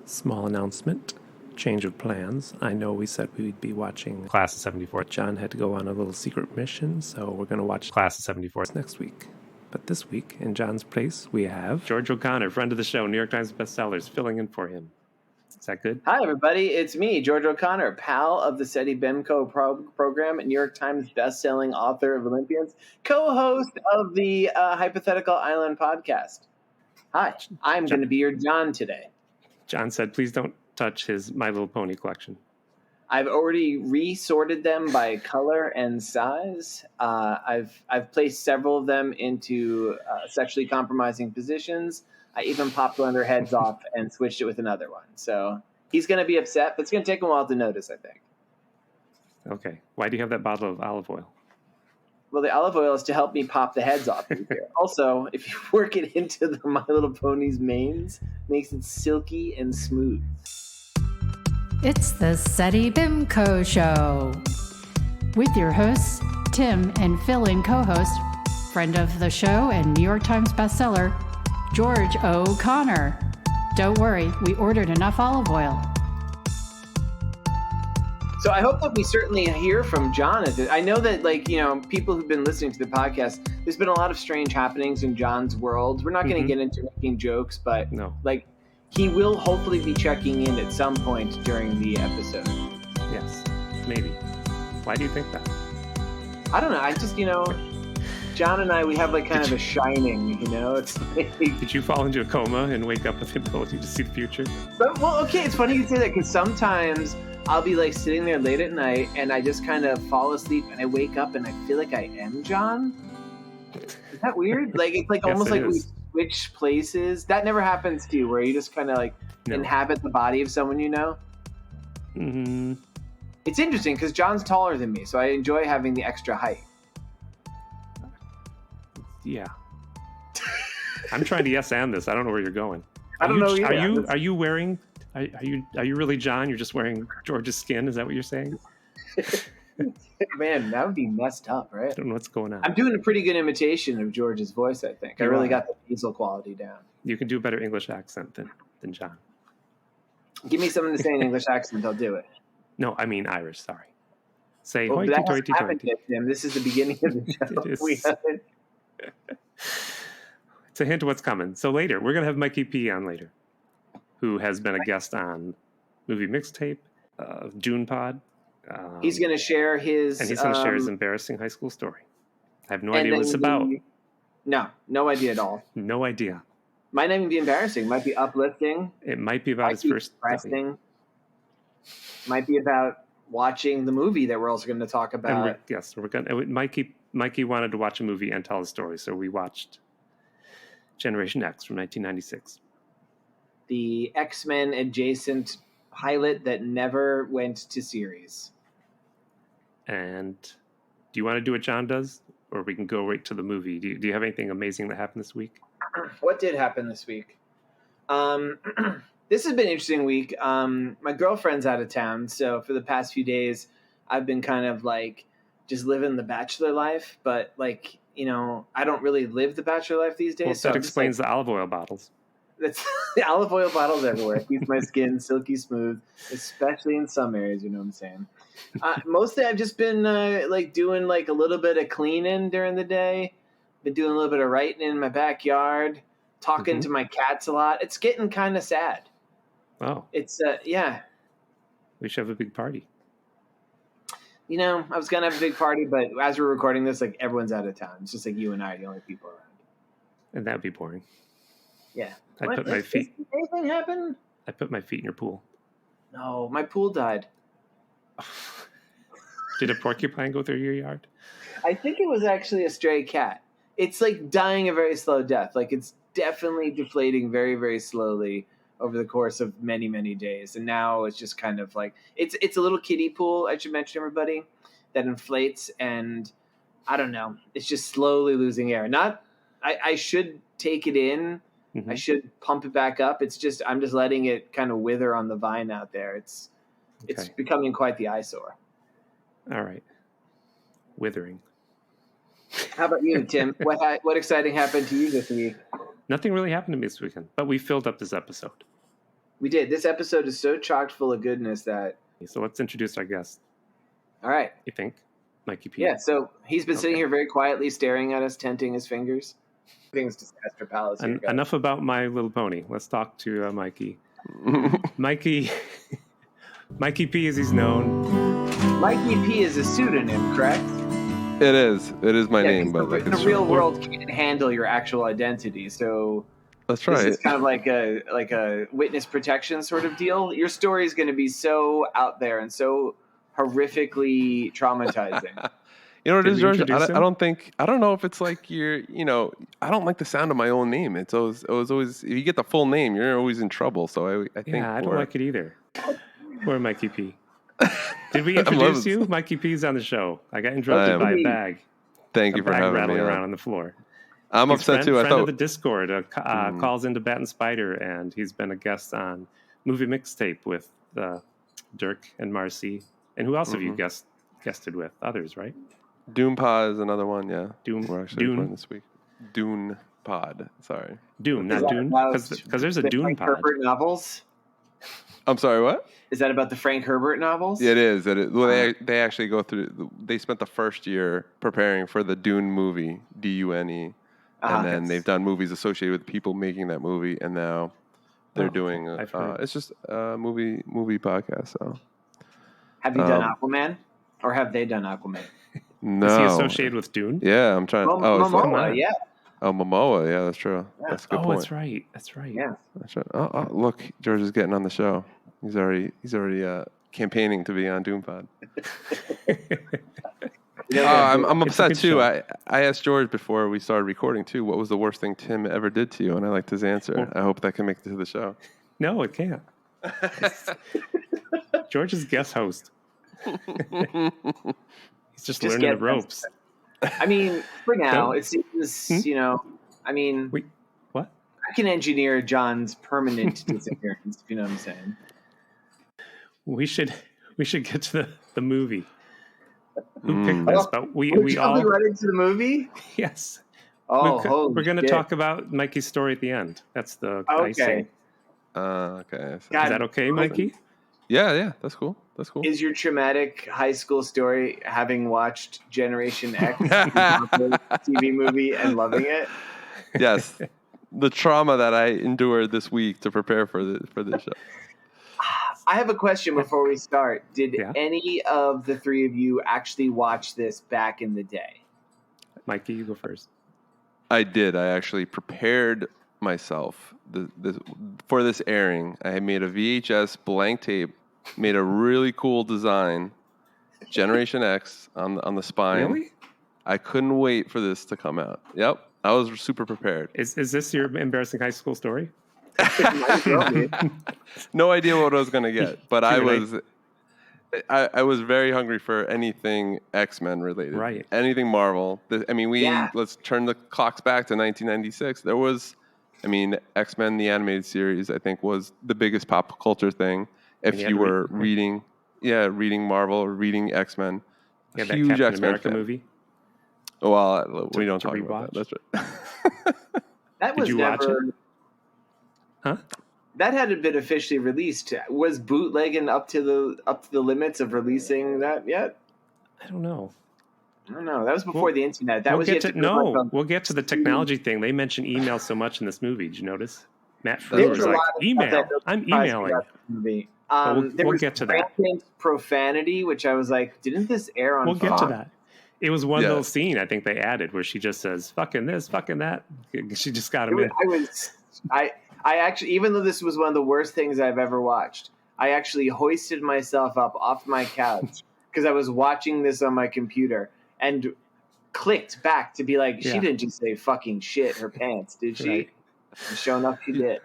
Small announcement. Change of plans. I know we said we'd be watching Class of 74. John had to go on a little secret mission, so we're going to watch Class of 74 next week. But this week, in John's place, we have George O'Connor, friend of the show, New York Times bestsellers, filling in for him. Is that good? Hi, everybody. It's me, George O'Connor, pal of the SETI BIMCO program, New York Times bestselling author of Olympians, co-host of the Hypothetical Island podcast. Hi, I'm going to be your John today. John said, please don't touch his My Little Pony collection. I've already resorted them by color and size. I've placed several of them into sexually compromising positions. I even popped one of their heads off and switched it with another one. So he's going to be upset, but it's going to take him a while to notice, I think. Okay. Why do you have that bottle of olive oil? Well, the olive oil is to help me pop the heads off. Also, if you work it into the My Little Pony's manes, makes it silky and smooth. It's the SETI BIMCO Show with your hosts, Tim and fill-in co-host, friend of the show and New York Times bestseller, George O'Connor. Don't worry, we ordered enough olive oil. So I hope that we certainly hear from John. I know that, people who've been listening to the podcast, there's been a lot of strange happenings in John's world. We're not going to get into making jokes, but he will hopefully be checking in at some point during the episode. Yes, maybe. Why do you think that? I don't know. I just, John and I, we have kind of a shining, It's like... Did you fall into a coma and wake up with the ability to see the future? Well, okay, it's funny you say that because sometimes I'll be sitting there late at night and I just kind of fall asleep and I wake up and I feel like I am John. Is that weird? It's yes, almost like is. we switch places. That never happens to you where you just kind of inhabit the body of someone you know? Mm-hmm. It's interesting because John's taller than me, so I enjoy having the extra height. Yeah. I'm trying to yes and this. I don't know where you're going. I don't know either. Are you wearing... Are you really John? You're just wearing George's skin? Is that what you're saying? Man, that would be messed up, right? I don't know what's going on. I'm doing a pretty good imitation of George's voice, I think. I really got the nasal quality down. You can do a better English accent than John. Give me something to say in English accent, I'll do it. No, I mean Irish, sorry. Say hoity-toity. This is the beginning of the show. It's a hint of what's coming. So later, we're going to have Mikey P on later, who has been a guest on Movie Mixtape, June Pod. He's going to share his... And he's going to share his embarrassing high school story. I have no idea what it's about. No idea at all. No idea. Might not even be embarrassing. Might be uplifting. It might be about his first... Depressing. Might be about watching the movie that we're also going to talk about. Mikey wanted to watch a movie and tell a story, so we watched Generation X from 1996. The X-Men adjacent pilot that never went to series. And do you want to do what John does? Or we can go right to the movie. Do you have anything amazing that happened this week? What did happen this week? This has been an interesting week. My girlfriend's out of town, so for the past few days, I've been kind of just living the bachelor life. But I don't really live the bachelor life these days. Well, so that explains the olive oil bottles. That's the olive oil bottles everywhere. It keeps my skin silky smooth, especially in some areas. You know what I'm saying? Mostly, I've just been doing a little bit of cleaning during the day. Been doing a little bit of writing in my backyard, talking to my cats a lot. It's getting kind of sad. Oh, it's yeah. We should have a big party. I was gonna have a big party, but as we're recording this, everyone's out of town. It's just you and I, the only people around. And that'd be boring. Yeah. Anything happen? I put my feet in your pool. No, my pool died. Did a porcupine go through your yard? I think it was actually a stray cat. It's dying a very slow death. It's definitely deflating very, very slowly over the course of many, many days. And now it's just kind of it's a little kiddie pool, I should mention, everybody, that inflates. And I don't know. It's just slowly losing air. I should take it in. Mm-hmm. I should pump it back up. It's just I'm just letting it kind of wither on the vine out there. It's becoming quite the eyesore. All right. Withering. How about you, Tim? What exciting happened to you this week? Nothing really happened to me this weekend, but we filled up this episode. We did. This episode is so chock full of goodness that... So let's introduce our guest. All right. You think? Mikey P. Yeah, so he's been sitting here very quietly staring at us, tenting his fingers. Things Disaster Palace. Enough about My Little Pony. Let's talk to Mikey. Mikey P, as he's known. Mikey P is a pseudonym, correct? It is. It is my name, but the real world can't handle your actual identity, so that's right. This is kind of like a witness protection sort of deal. Your story is going to be so out there and so horrifically traumatizing. You know what it is, George? I don't know if it's like I don't like the sound of my own name. It's always if you get the full name, you're always in trouble. So I think I don't like it either. Poor Mikey P. Did we introduce you? Mikey P's on the show. I got interrupted by a bag. Thank you for having me. Rattling around on the floor. I'm upset too. I thought of the Discord calls into Bat and Spider, and he's been a guest on Movie Mixtape with Dirk and Marcy. And who else have you guested with? Others, right? Doom Pod is another one. Yeah, We're actually recording this week. Dune Pod. Sorry, Doom, not Dune, because there's a Dune Pod. Herbert novels. I'm sorry. What? Is that about the Frank Herbert novels? It is. Well, they actually go through. They spent the first year preparing for the Dune movie, Dune, and then they've done movies associated with people making that movie, and now they're doing. It's just a movie podcast. So, have you done Aquaman, or have they done Aquaman? No. Is he associated with Dune? Yeah, I'm trying. Momoa, yeah. Oh, Momoa. Yeah, that's true. Yeah. That's a good point. That's right. Yeah. That's right. Oh, look, George is getting on the show. He's already campaigning to be on Doom Pod. I'm upset too. I asked George before we started recording too. What was the worst thing Tim ever did to you? And I liked his answer. I hope that can make it to the show. No, it can't. George is guest host. He's just learning the ropes. I mean, for now, it seems, Wait, what? I can engineer John's permanent disappearance, if you know what I'm saying. We should get to the movie. Who picked this? But we all be right into the movie. Yes. Oh, we're going to talk about Mikey's story at the end. That's the icing. Okay. Is that okay, Mikey? Yeah, that's cool. Is your traumatic high school story having watched Generation X TV movie and loving it? Yes. The trauma that I endured this week to prepare for this show. I have a question before we start. Did any of the three of you actually watch this back in the day? Mikey, you go first. I did. I actually prepared myself for this airing. I had made a VHS blank tape, made a really cool design, Generation X on the spine. Really? I couldn't wait for this to come out. Yep. I was super prepared. Is this your embarrassing high school story? No idea what I was going to get, but I was very hungry for anything X-Men related. Right. Anything Marvel. Let's turn the clocks back to 1996. There was, X-Men, the animated series, I think was the biggest pop culture thing. If you were reading Marvel or reading X-Men. Yeah, that huge Captain X-Men America fan. movie. Well, we don't talk about that. That's right. Did you watch it? Huh? That hadn't been officially released. Was bootlegging up to the limits of releasing that yet? I don't know. That was before the internet. We'll get to the technology thing. They mention email so much in this movie. Did you notice? Matt Frewer was like, email. I'm emailing. We'll get to that. Profanity, which I was like, didn't this air on Fox? We'll get to that. It was one little scene I think they added where she just says, fucking this, fucking that. She just got him in. I actually, even though this was one of the worst things I've ever watched, I actually hoisted myself up off my couch because I was watching this on my computer and clicked back to be like, she didn't just say fucking shit her pants, did she? Right. And sure enough, she did.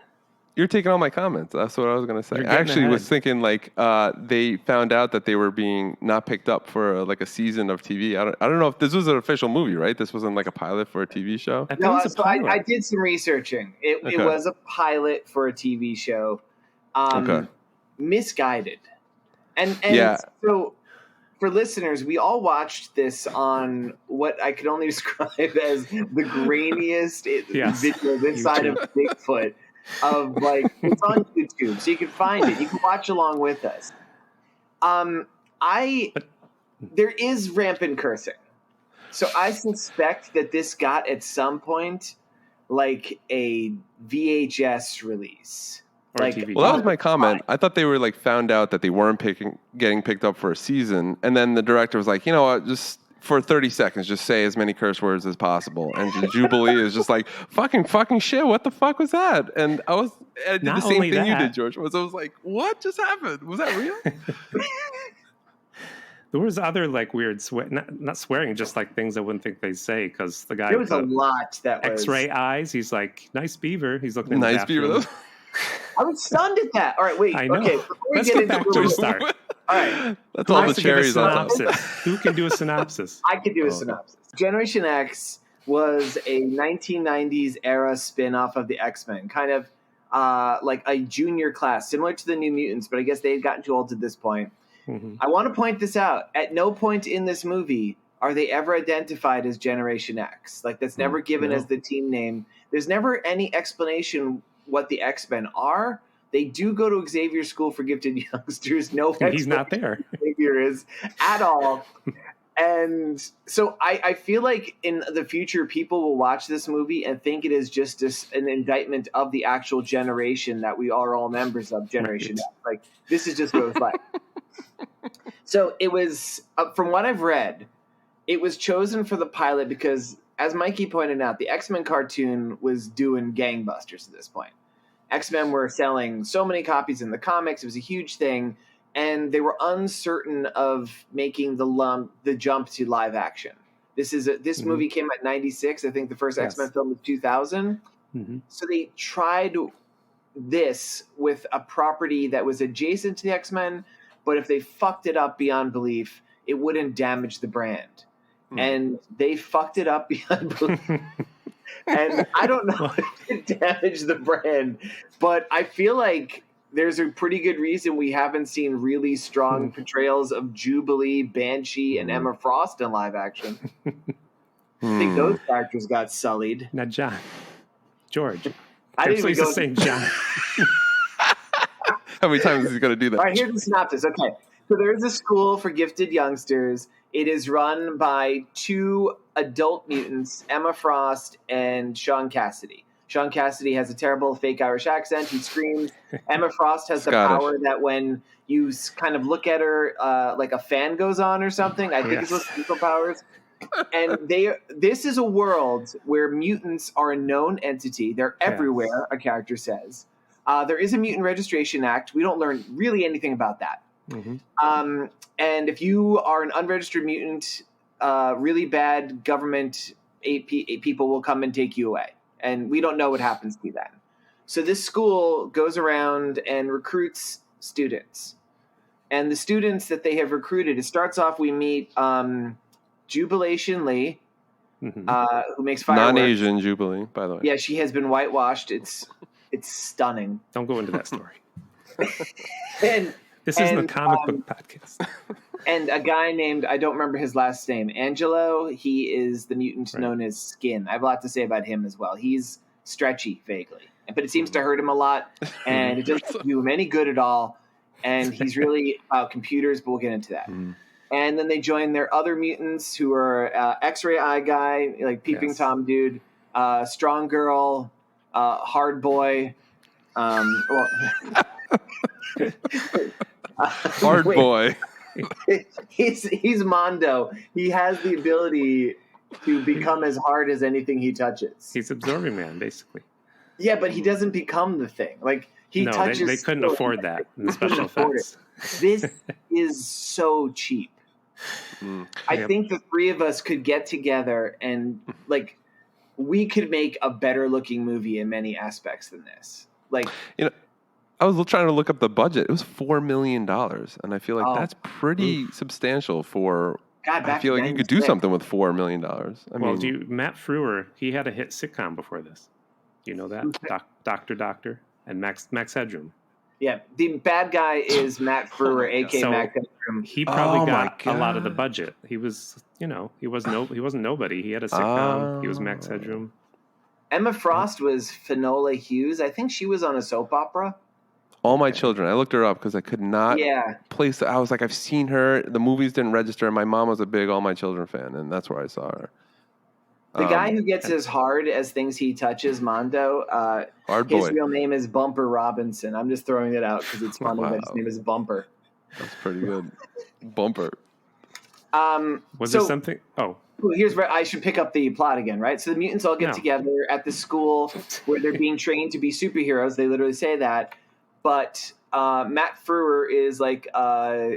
You're taking all my comments. That's what I was going to say. I actually was thinking they found out that they were being not picked up for a season of TV. I don't know if this was an official movie, right? This wasn't like a pilot for a TV show. I did some researching. It was a pilot for a TV show. Misguided. And so for listeners, we all watched this on what I could only describe as the grainiest video this side of Bigfoot. of like it's on YouTube, so you can find it. You can watch along with us. There is rampant cursing, so I suspect that this got at some point like a VHS release. Or like, TV. Well, that was my comment. I thought they were like found out that they weren't getting picked up for a season, and then the director was like, you know what, just for 30 seconds, just say as many curse words as possible. And Jubilee is just like, fucking shit, what the fuck was that? And I did Not the same only thing you that- did, George. I was like, what just happened? Was that real? There was other like weird not swearing, just like things I wouldn't think they'd say, because the guy there with was a the lot that was X-ray eyes, he's like, nice beaver. He's looking in Nice the beaver. bathroom. I was stunned at that. All right, wait. I know. Okay, before we Let's get get into back to the start. All right, That's Who all the wants to give a cherries on top. synopsis? Who can do a synopsis? I could do a synopsis. Generation X was a 1990s era spin-off of the X-Men, kind of like a junior class, similar to the New Mutants, but I guess they had gotten too old at this point. Mm-hmm. I want to point this out. At no point in this movie are they ever identified as Generation X. Like, that's never given as the team name. There's never any explanation what the X-Men are. They do go to Xavier's School for Gifted Youngsters. No, He's not there. Xavier is at all. And so I feel like in the future, people will watch this movie and think it is just an indictment of the actual generation that we are all members of, Generation X. Like, this is just what it was like. So it was, from what I've read, it was chosen for the pilot because, as Mikey pointed out, the X-Men cartoon was doing gangbusters at this point. X-Men were selling so many copies in the comics. It was a huge thing. And they were uncertain of making the jump to live action. This movie came out in 96. I think the first X-Men film was 2000. Mm-hmm. So they tried this with a property that was adjacent to the X-Men, but if they fucked it up beyond belief, it wouldn't damage the brand. And they fucked it up beyond belief. And I don't know if it damaged the brand, but I feel like there's a pretty good reason we haven't seen really strong portrayals of Jubilee, Banshee, and Emma Frost in live action. I think those characters got sullied. Now, George. I didn't even go St. John. How many times is he going to do that? All right, here's the synopsis. Okay, so there is a school for gifted youngsters. It is run by two adult mutants, Emma Frost and Sean Cassidy. Sean Cassidy has a terrible fake Irish accent. He screams. Emma Frost has the power that when you kind of look at her, like a fan goes on or something. I think it's those superpowers. And this is a world where mutants are a known entity. They're everywhere, a character says. There is a Mutant Registration Act. We don't learn really anything about that. Mm-hmm. And if you are an unregistered mutant, really bad government people will come and take you away. And we don't know what happens to you then. So this school goes around and recruits students. And the students that they have recruited, it starts off, we meet Jubilation Lee, who makes fireworks. Non-Asian Jubilee, by the way. Yeah, she has been whitewashed. It's stunning. Don't go into that story. This isn't a comic book podcast. And a guy named, I don't remember his last name, Angelo, he is the mutant known as Skin. I have a lot to say about him as well. He's stretchy, vaguely. But it seems to hurt him a lot, and it doesn't do him any good at all. And he's really about computers, but we'll get into that. And then they join their other mutants who are X-ray eye guy, like Peeping Tom dude, strong girl, hard boy. Hard boy. He's Mondo. He has the ability to become as hard as anything he touches. He's Absorbing Man, basically. Yeah, but he doesn't become the thing. Like touches. They couldn't afford that in the special effects. This is so cheap. I think the three of us could get together and we could make a better looking movie in many aspects than this. I was trying to look up the budget. It was $4 million, and I feel like that's pretty substantial for. I feel like you could do something with $4 million. Matt Frewer, he had a hit sitcom before this. Do you know that? Doctor, and Max Headroom. Yeah, the bad guy is Matt Frewer, aka Max Headroom. He probably got a lot of the budget. He was, he wasn't nobody. He had a sitcom. He was Max Headroom. Emma Frost was Finola Hughes. I think she was on a soap opera. All My Children. I looked her up because I could not place. I was like, I've seen her. The movies didn't register. My mom was a big All My Children fan, and that's where I saw her. The guy who gets as hard as things he touches, Mondo, his real name is Bumper Robinson. I'm just throwing it out because it's funny that his name is Bumper. That's pretty good. Bumper. Was there something? Oh. Here's where I should pick up the plot again, right? So the mutants all get together at the school where they're being trained to be superheroes. They literally say that. But Matt Frewer is like,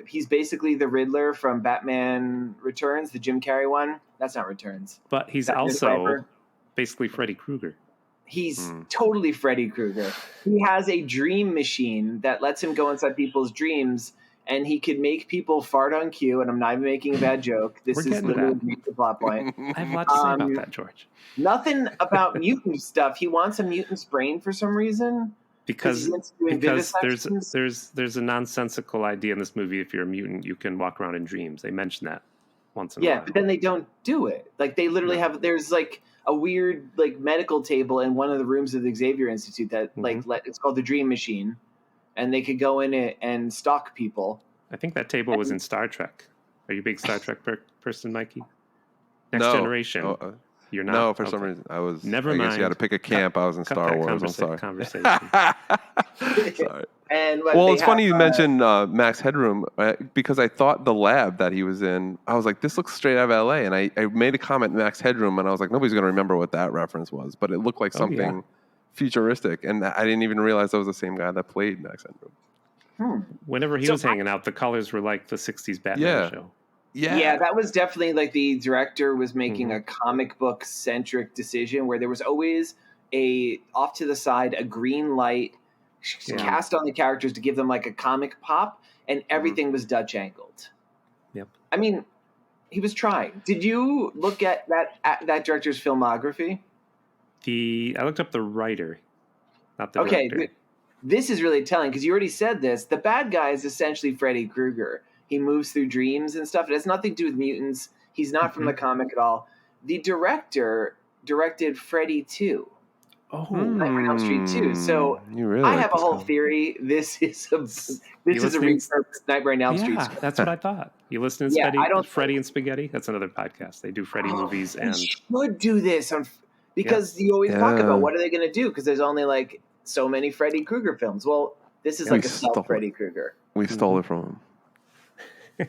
he's basically the Riddler from Batman Returns, the Jim Carrey one. That's not Returns. But he's also basically Freddy Krueger. He's totally Freddy Krueger. He has a dream machine that lets him go inside people's dreams, and he can make people fart on cue, and I'm not even making a bad joke. This is literally the plot point. I have a lot to say about that, George. Nothing about mutant stuff. He wants a mutant's brain for some reason. Because there's a nonsensical idea in this movie. If you're a mutant, you can walk around in dreams. They mention that once in a while. Yeah, but then they don't do it. Like they literally have. There's like a weird like medical table in one of the rooms of the Xavier Institute that it's called the Dream Machine, and they could go in it and stalk people. I think that table was in Star Trek. Are you a big Star Trek person, Mikey? Next Generation. You're not. No, for some reason I was. Never mind. I guess you had to pick a camp. I was in Star Wars. I'm sorry. Conversation. Sorry. It's funny you mentioned Max Headroom because I thought the lab that he was in, I was like, this looks straight out of LA. And I made a comment, Max Headroom, and I was like, nobody's going to remember what that reference was. But it looked like something futuristic. And I didn't even realize that was the same guy that played Max Headroom. Whenever he was hanging out, the colors were like the 60s Batman show. Yeah, that was definitely like the director was making a comic book centric decision where there was always off to the side a green light cast on the characters to give them like a comic pop, and everything was Dutch angled. Yep. I mean, he was trying. Did you look at that director's filmography? I looked up the writer, not the director. Okay, this is really telling because you already said this. The bad guy is essentially Freddy Krueger. He moves through dreams and stuff. It has nothing to do with mutants. He's not from the comic at all. The director directed Freddy 2. Oh, Nightmare on Elm Street 2. So I have a whole theory. This is a repurposed Nightmare on Elm Street. Yeah, that's what I thought. You listen to Freddy and Spaghetti? That's another podcast. They do Freddy movies. And should do this because you always talk about what are they going to do because there's only like so many Freddy Krueger films. Well, this is like a self Freddy Krueger. We stole it from him.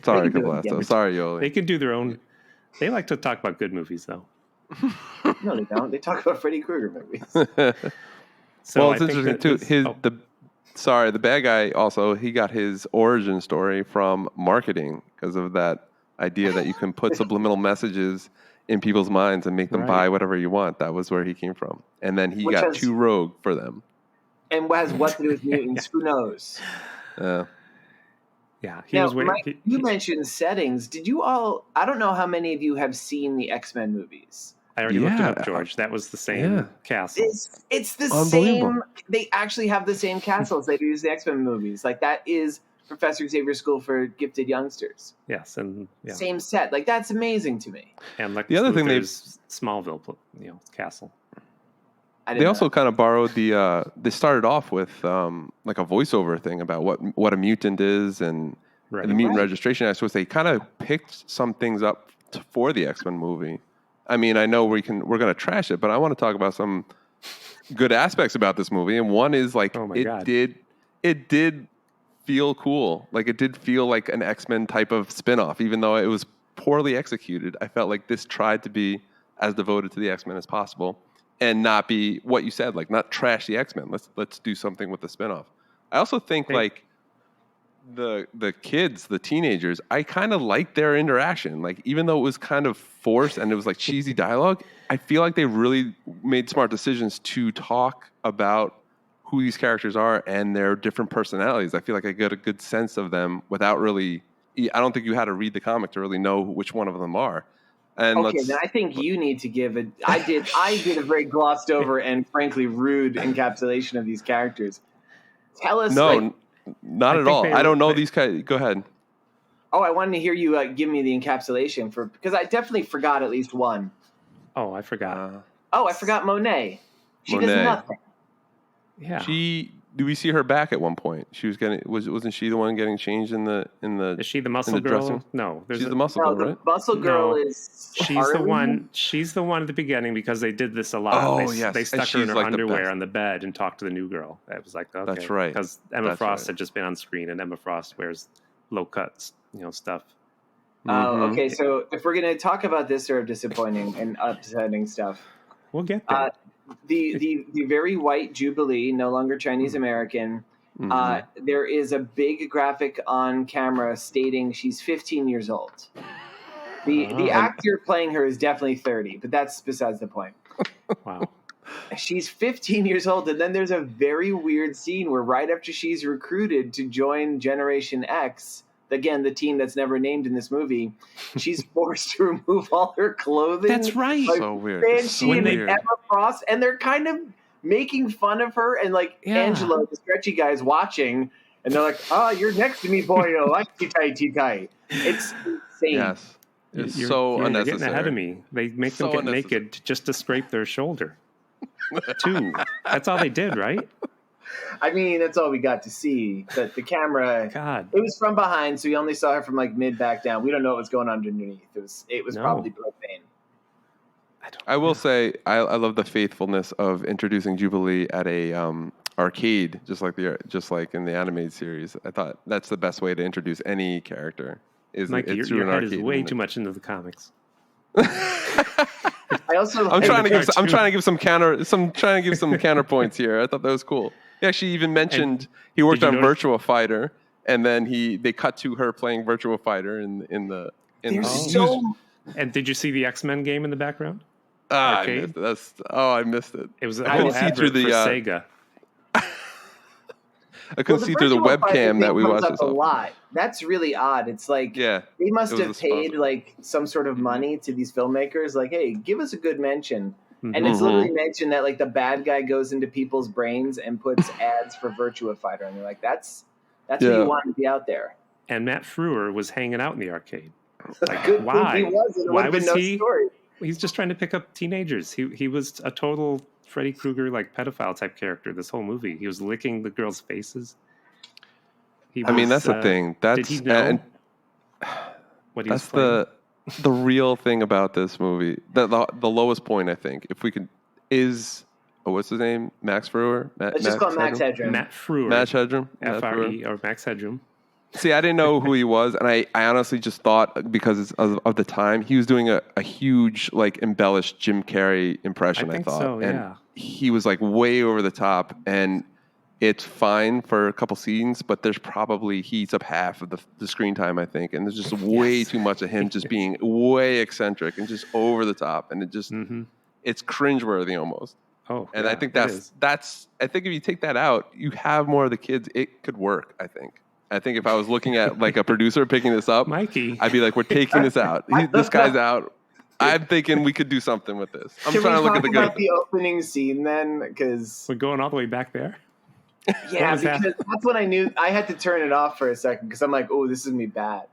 Sorry, Cablasto. Sorry, Yoli. They can do their own. They like to talk about good movies, though. No, they don't. They talk about Freddy Krueger movies. Well, it's interesting too. The bad guy also he got his origin story from marketing because of that idea that you can put subliminal messages in people's minds and make them buy whatever you want. That was where he came from, and then he got too rogue for them. And has what to do with mutants? Who knows? Yeah, you mentioned settings. Did you all? I don't know how many of you have seen the X-Men movies. I already looked it up, George. That was the same castle. It's the same. They actually have the same castles they use the X-Men movies. Like that is Professor Xavier's School for Gifted Youngsters. Yes, and same set. Like that's amazing to me. And like the other thing, there's Smallville, castle. They also kind of borrowed they started off with like a voiceover thing about what a mutant is and the mutant registration act. So they kind of picked some things up for the X-Men movie. I mean, I know we're going to trash it, but I want to talk about some good aspects about this movie. And one is like it did feel cool. Like it did feel like an X-Men type of spinoff, even though it was poorly executed. I felt like this tried to be as devoted to the X-Men as possible. And not be what you said, like not trash the X-Men. Let's do something with the spinoff. I also think like the kids, the teenagers, I kind of like their interaction. Like even though it was kind of forced and it was like cheesy dialogue, I feel like they really made smart decisions to talk about who these characters are and their different personalities. I feel like I got a good sense of them without really. I don't think you had to read the comic to really know which one of them are. And then I think you need to give it. I did a very glossed over and frankly rude encapsulation of these characters. Tell us. No, not at all. I don't know these guys. Go ahead. Oh, I wanted to hear you give me the encapsulation because I definitely forgot at least one. Oh, I forgot. I forgot Monet. She does nothing. Yeah. Do we see her back at one point? She was wasn't she the one getting changed in the Is she the muscle girl? No, she's the muscle girl, right? The muscle girl is she's the one. She's the one at the beginning because they did this a lot. Oh, yes. They stuck her in her underwear on the bed and talked to the new girl. It was like, okay, that's right. Because Emma Frost had just been on screen, and Emma Frost wears low cuts, stuff. Okay. So if we're gonna talk about this sort of disappointing and upsetting stuff, we'll get there. The very white Jubilee, no longer Chinese American. There is a big graphic on camera stating she's 15 years old. The actor playing her is definitely 30, but that's besides the point. Wow. She's 15 years old, and then there's a very weird scene where right after she's recruited to join Generation X, again, the team that's never named in this movie, she's forced to remove all her clothing. That's right. So weird. And she and Emma Frost, and they're kind of making fun of her, and Angelo, the stretchy guy, is watching, and they're like, "Oh, you're next to me, boy. Like tight. It's insane. Yes. It's so unnecessary. You're getting ahead of me. They make them get naked just to scrape their shoulder. Too. That's all they did, right? I mean, that's all we got to see. But the camera, it was from behind, so we only saw her from mid back down. We don't know what was going on underneath. It was probably propane. I will say I love the faithfulness of introducing Jubilee at a arcade, just like in the animated series. I thought that's the best way to introduce any character. Mikey, your head is way too much into the comics. I'm trying to give some counterpoints here. I thought that was cool. Yeah, she even mentioned he worked on Virtua Fighter, and then they cut to her playing Virtua Fighter in the. And did you see the X-Men game in the background? I missed it. I missed it. It was a whole advert for Sega. I couldn't see through the webcam that we watched this a lot. That's really odd. It's like they must have paid some sort of money to these filmmakers. Like, hey, give us a good mention. Mm-hmm. And it's literally mentioned that the bad guy goes into people's brains and puts ads for Virtua Fighter, and they're like, that's what you want to be out there. And Matt Frewer was hanging out in the arcade. Good why? He was. It would have been no story. He's just trying to pick up teenagers. He was a total Freddy Krueger pedophile type character this whole movie. He was licking the girls' faces. That's the thing. Did he know what he was playing? The real thing about this movie. The lowest point, I think, if we could, is what's his name? Max Frewer? Let's just call him Max Headroom. Matt Frewer. Max Headroom. F-R-E or Max Headroom. See, I didn't know who he was, and I honestly just thought because of the time he was doing a huge embellished Jim Carrey impression. I thought, so, and he was way over the top, and it's fine for a couple scenes, but there's probably he eats up half of the screen time, I think, and there's just way too much of him just being way eccentric and just over the top, and it just it's cringeworthy almost. Oh, and I think that's I think if you take that out, you have more of the kids. It could work. I think if I was looking at a producer picking this up, Mikey, I'd be like, we're taking this out. This guy's out. I'm thinking we could do something with this. I'm trying to look at the good. About the opening scene then, because we're going all the way back there. Yeah, because that's when I knew I had to turn it off for a second because I'm like, oh, this is gonna be bad.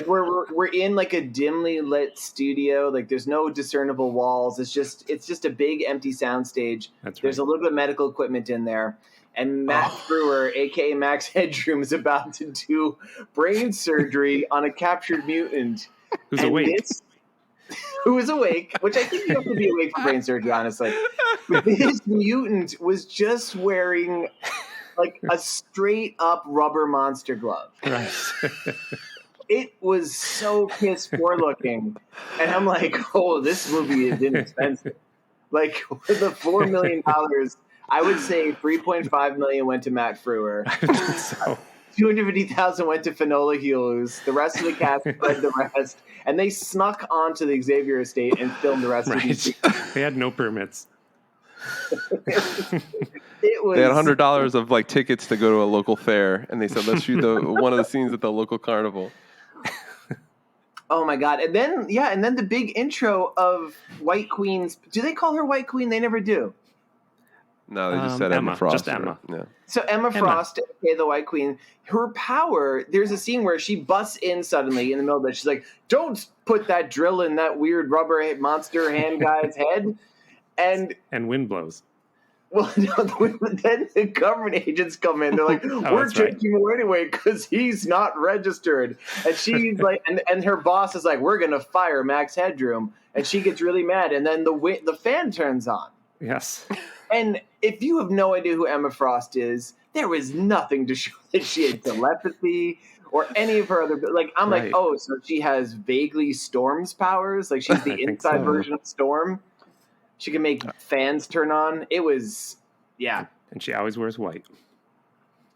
We're in a dimly lit studio. There's no discernible walls. It's just a big empty soundstage. That's right. There's a little bit of medical equipment in there. And Matt Frewer, a.k.a. Max Headroom, is about to do brain surgery on a captured mutant. Who's awake. Who is awake, which I think you have to be awake for brain surgery, honestly. But this mutant was just wearing a straight-up rubber monster glove. Right. It was so piss-poor looking. And I'm like, oh, this movie is inexpensive. With the $4 million... I would say $3.5 million went to Matt Frewer. So. $250,000 went to Finola Hughes. The rest of the cast spread the rest, and they snuck onto the Xavier estate and filmed the rest of the scene. They had no permits. They had $100 of tickets to go to a local fair, and they said, "Let's shoot one of the scenes at the local carnival." Oh my god! And then the big intro of White Queen's. Do they call her White Queen? They never do. No, they just said Emma Frost. Just Emma. Yeah. So Emma Frost, aka the White Queen, her power, there's a scene where she busts in suddenly in the middle of it. She's like, don't put that drill in that weird rubber monster hand guy's head. And wind blows. Well, no, then the government agents come in. They're like, "We're taking him anyway because he's not registered." And she's like, and her boss is like, "We're gonna fire Max Headroom," and she gets really mad. And then the fan turns on. Yes. And if you have no idea who Emma Frost is, there was nothing to show that she had telepathy or any of her other. Like, I'm like, oh, so she has vaguely Storm's powers. Like, she's the inside version of Storm. She can make fans turn on. It was, yeah. And she always wears white.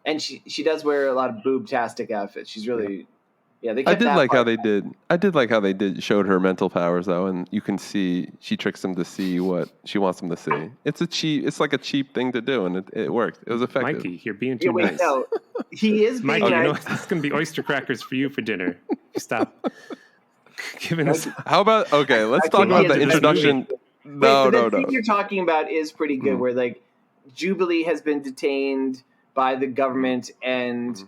And she does wear a lot of boob-tastic outfits. She's really, yeah. They I did like how they did. I did like how they showed her mental powers though, and you can see she tricks them to see what she wants them to see. It's like a cheap thing to do, and it worked. It was effective. Mikey, you're being too nice. No, he is being Mikey, nice. you know it's gonna be oyster crackers for you for dinner. Stop giving us. How about let's talk about the introduction. No. The thing you're talking about is pretty good. Where like Jubilee has been detained by the government, and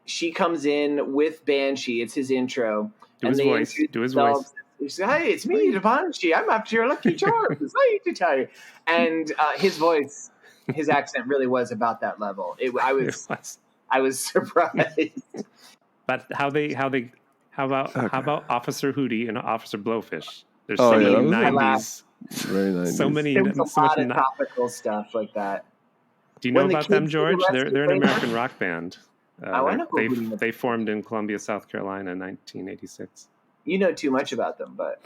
she comes in with Banshee. It's his intro. Do his voice. He's like, "Hey, it's me, the Banshee. I'm after your lucky charms. I need to tell you." And his voice, his accent really was about that level. I was surprised. But how about Officer Hootie and Officer Blowfish? There's so many 90s. Very 90s. So many. There was a lot of topical stuff like that. Do you know about them, George? They're an American rock band. I know. They formed in Columbia, South Carolina in 1986. You know too much about them, but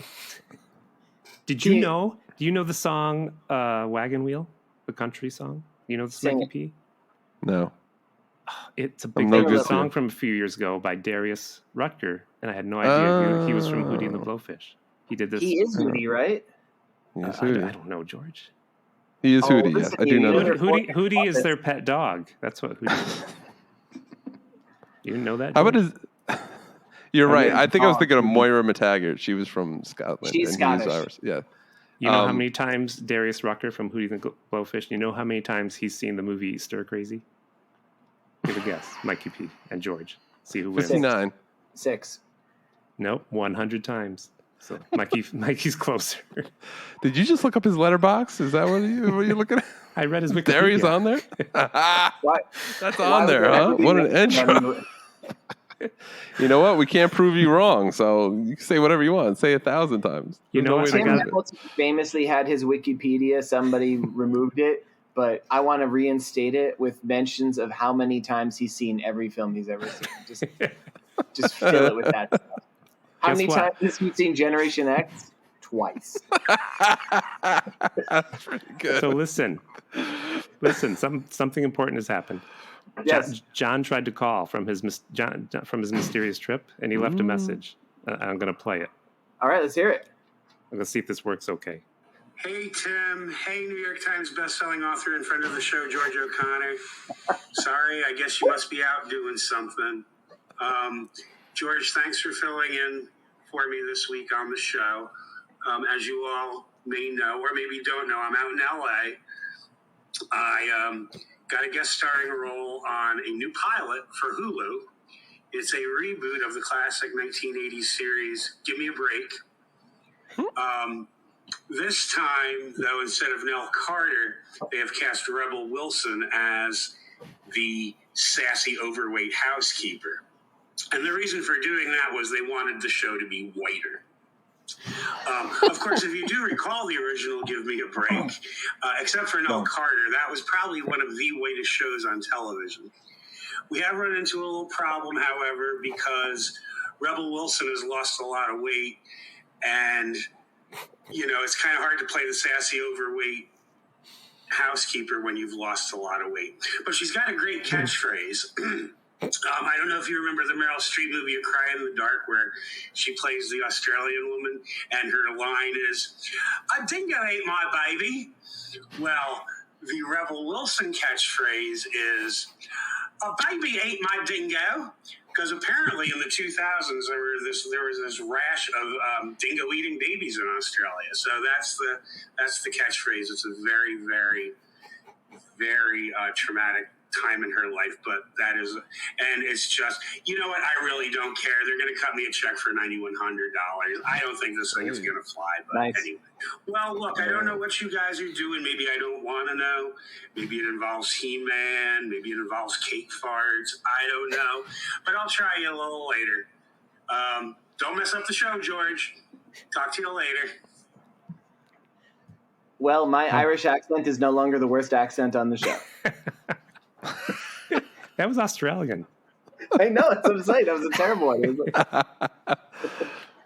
do you know the song Wagon Wheel, the country song? You know the Mikey P? No. It's a big song from a few years ago by Darius Rutger, and I had no idea he was from Hootie and the Blowfish. He did this. He is Hootie, right? I don't know, George. He is Hootie, yes. I do know that. Hootie is their pet dog. That's what Hootie is. You didn't know that? How about his... You're right. I think I was thinking of Moira McTaggart. She was from Scotland. She's Scottish. Yeah. You know how many times Darius Rucker from Hootie and the Blowfish, you know how many times he's seen the movie Stir Crazy? Give a guess. Mikey P and George. See who wins. 59. 6. Nope, 100 times. So Mikey's closer. Did you just look up his letterbox? Is that what you're looking at? I read his Wikipedia. Darius on there? What? That's on there, huh? What an intro. You know what? We can't prove you wrong, so you can say whatever you want. Say 1,000 times. You know what? Tim Hamilton famously had his Wikipedia. Somebody removed it, but I want to reinstate it with mentions of how many times he's seen every film he's ever seen. Just fill it with that stuff. How many times has he seen Generation X? Twice. That's pretty good. So listen. Something important has happened. Yes. John tried to call from his mysterious trip, and he left a message. I'm going to play it. All right, let's hear it. I'm going to see if this works okay. Hey, Tim. Hey, New York Times bestselling author and friend of the show, George O'Connor. Sorry, I guess you must be out doing something. George, thanks for filling in for me this week on the show. As you all may know, or maybe don't know, I'm out in L.A. I got a guest starring role on a new pilot for Hulu. It's a reboot of the classic 1980s series, Give Me a Break. This time, though, instead of Nell Carter, they have cast Rebel Wilson as the sassy, overweight housekeeper. And the reason for doing that was they wanted the show to be whiter. Of course, if you do recall the original Give Me a Break, except for Nell Carter, that was probably one of the whitest shows on television. We have run into a little problem, however, because Rebel Wilson has lost a lot of weight, and, you know, it's kind of hard to play the sassy, overweight housekeeper when you've lost a lot of weight. But she's got a great catchphrase. I don't know if you remember the Meryl Streep movie A Cry in the Dark, where she plays the Australian woman, and her line is, "A dingo ate my baby." Well, the Rebel Wilson catchphrase is, "A baby ate my dingo," because apparently in the 2000s there was this rash of dingo eating babies in Australia. So that's the catchphrase. It's a very, very, very traumatic time in her life, but that is, and it's just, you know what? I really don't care. They're going to cut me a check for $9,100. I don't think this thing is going to fly, but anyway. Well, look, I don't know what you guys are doing. Maybe I don't want to know. Maybe it involves He-Man. Maybe it involves cake farts. I don't know, but I'll try you a little later. Don't mess up the show, George. Talk to you later. Well, my Irish accent is no longer the worst accent on the show. That was Australian. I know, that's what I'm saying. That was a terrible one.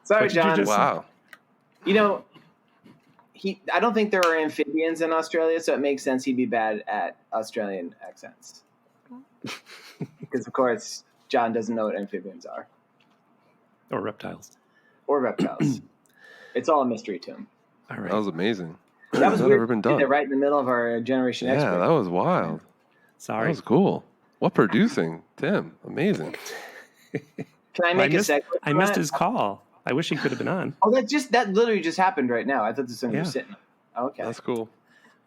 Sorry, John. Wow. You know, I don't think there are amphibians in Australia, so it makes sense he'd be bad at Australian accents. Because, of course, John doesn't know what amphibians are. Or reptiles. Or reptiles. It's all a mystery to him. All right. That was amazing. That was weird. Never been done. Right in the middle of our Generation X. Yeah, that was wild. Sorry. That was cool. What producing, Tim? Amazing. Can I make a segue? I missed his call. I wish he could have been on. Oh, that literally just happened right now. I thought this thing was sitting. Okay, that's cool.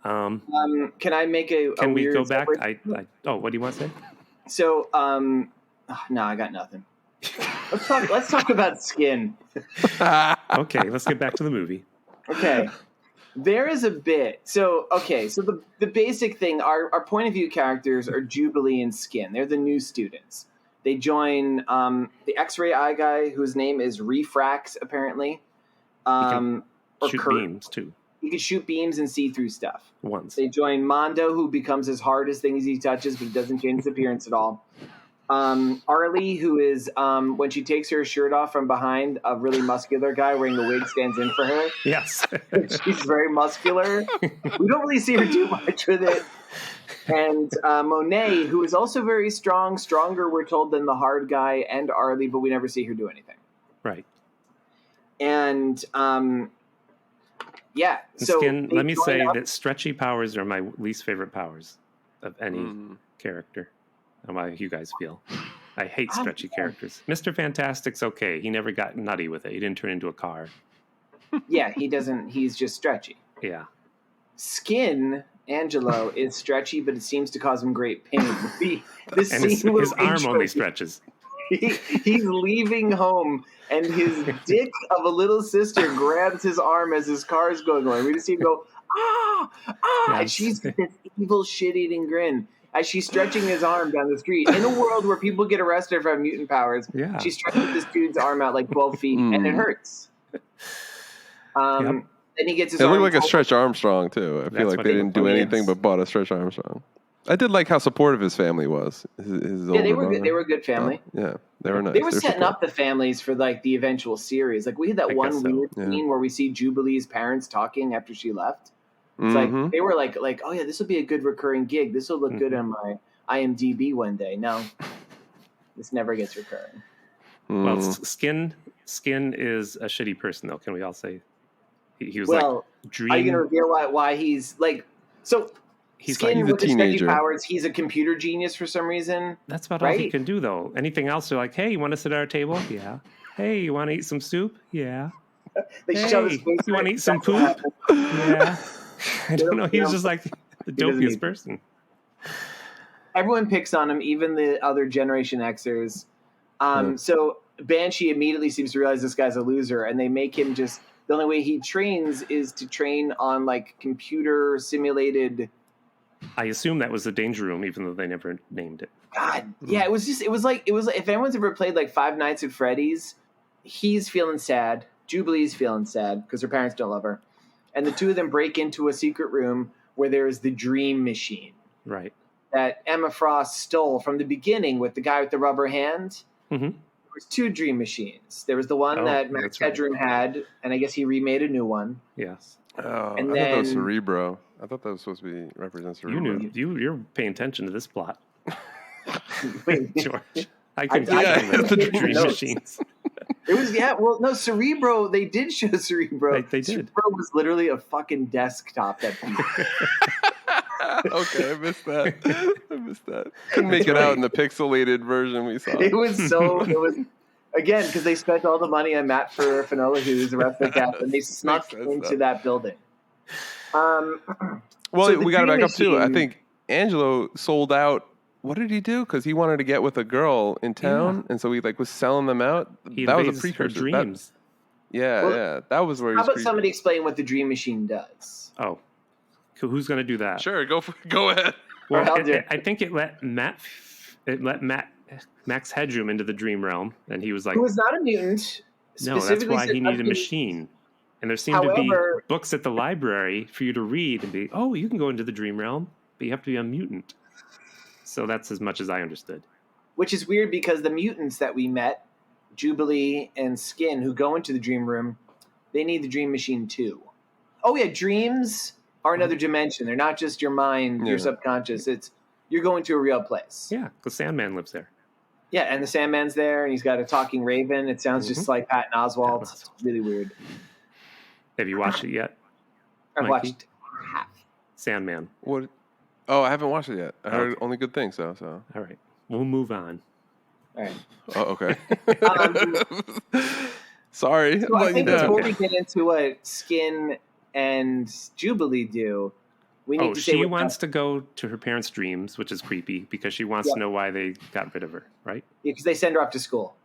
Can I make a? Can we go back? Oh, what do you want to say? So, no, I got nothing. Let's talk about Skin. Okay, let's get back to the movie. Okay. There is a bit. So the basic thing, our point of view characters are Jubilee and Skin. They're the new students. They join the X-ray eye guy, whose name is Refrax, apparently. He can shoot beams, too. He can shoot beams and see through stuff. Once. They join Mondo, who becomes as hard as things he touches, but doesn't change his appearance at all. Arlie, who is, when she takes her shirt off from behind, a really muscular guy wearing a wig stands in for her. Yes. She's very muscular. We don't really see her do much with it. And Monet, who is also very strong, stronger, we're told, than the hard guy and Arlie, but we never see her do anything. Right. And, so Skin, let me say that stretchy powers are my least favorite powers of any character. I don't know how you guys feel. I hate stretchy characters. Mr. Fantastic's okay. He never got nutty with it. He didn't turn into a car. Yeah, he doesn't. He's just stretchy. Yeah. Skin, Angelo, is stretchy, but it seems to cause him great pain. His arm only stretches. He's leaving home, and his dick of a little sister grabs his arm as his car is going away. We just see him go, yes. And she's this evil shit-eating grin as she's stretching his arm down the street. In a world where people get arrested for having mutant powers, she stretches this dude's arm out like 12 feet, and it hurts. And he gets his arm. It looked like a Stretch Armstrong, too. I feel like they didn't do anything but bought a Stretch Armstrong. I did like how supportive his family was. They were good. They were a good family. Yeah, they were nice. They were setting up the families for like the eventual series. Like we had that one weird scene where we see Jubilee's parents talking after she left. It's like they were like, oh yeah, this will be a good recurring gig. This will look good on my IMDb one day. No, this never gets recurring. Well, Skin is a shitty person, though. Can we all say he was like dream? Are you gonna reveal why he's like so? He's with the stretchy powers. He's a computer genius for some reason. That's about all he can do, though. Anything else? They're like, hey, you want to sit at our table? Yeah. Hey, you want to eat some soup? Yeah. Shove his face you want to eat some poop? Yeah. I don't know. He was just like the dopiest person. Everyone picks on him, even the other Generation Xers. So Banshee immediately seems to realize this guy's a loser, and they make him just the only way he trains is to train on like computer simulated. I assume that was the Danger Room, even though they never named it. God, yeah, it was like if anyone's ever played like Five Nights at Freddy's, he's feeling sad. Jubilee's feeling sad because her parents don't love her. And the two of them break into a secret room where there is the dream machine. Right. That Emma Frost stole from the beginning with the guy with the rubber hand. Mm-hmm. There was two dream machines. There was the one that Max Headroom had, and I guess he remade a new one. Yes. Oh, and I thought that was Cerebro. I thought that was supposed to be represent Cerebro. You're paying attention to this plot. Wait, George. I can the dream machines. It was Cerebro. They did show Cerebro. They did. Cerebro was literally a fucking desktop. That okay, I missed that. Couldn't make it out in the pixelated version we saw. It was again because they spent all the money on Matt Finola, who's the rest of the cast, and they snuck into that building. Well, we got to back up too. I think Angelo sold out what did he do? Because he wanted to get with a girl in town, and so he was selling them out. That was a precursor. Her dreams. That was where. How about somebody explain what the Dream Machine does? Oh, who's going to do that? Sure, go ahead. Well, I think it let Max Headroom into the dream realm, and he was like, who was not a mutant. No, that's why he needed a machine. And there seemed to be books at the library for you to read and be, oh, you can go into the dream realm, but you have to be a mutant. So that's as much as I understood. Which is weird because the mutants that we met, Jubilee and Skin, who go into the dream room, they need the Dream Machine too. Oh yeah, dreams are another dimension. They're not just your mind, your subconscious. You're going to a real place. Yeah, because Sandman lives there. Yeah, and the Sandman's there, and he's got a talking raven. It sounds just like Patton Oswalt. It's really weird. Have you watched it yet? I've watched half. Sandman. What? Oh, I haven't watched it yet. I heard only good things, so. All right. We'll move on. All right. Oh, okay. Sorry. So I think before we get into what Skin and Jubilee do, we need to say she wants to go to her parents' dreams, which is creepy because she wants to know why they got rid of her, right? Yeah, because they send her off to school.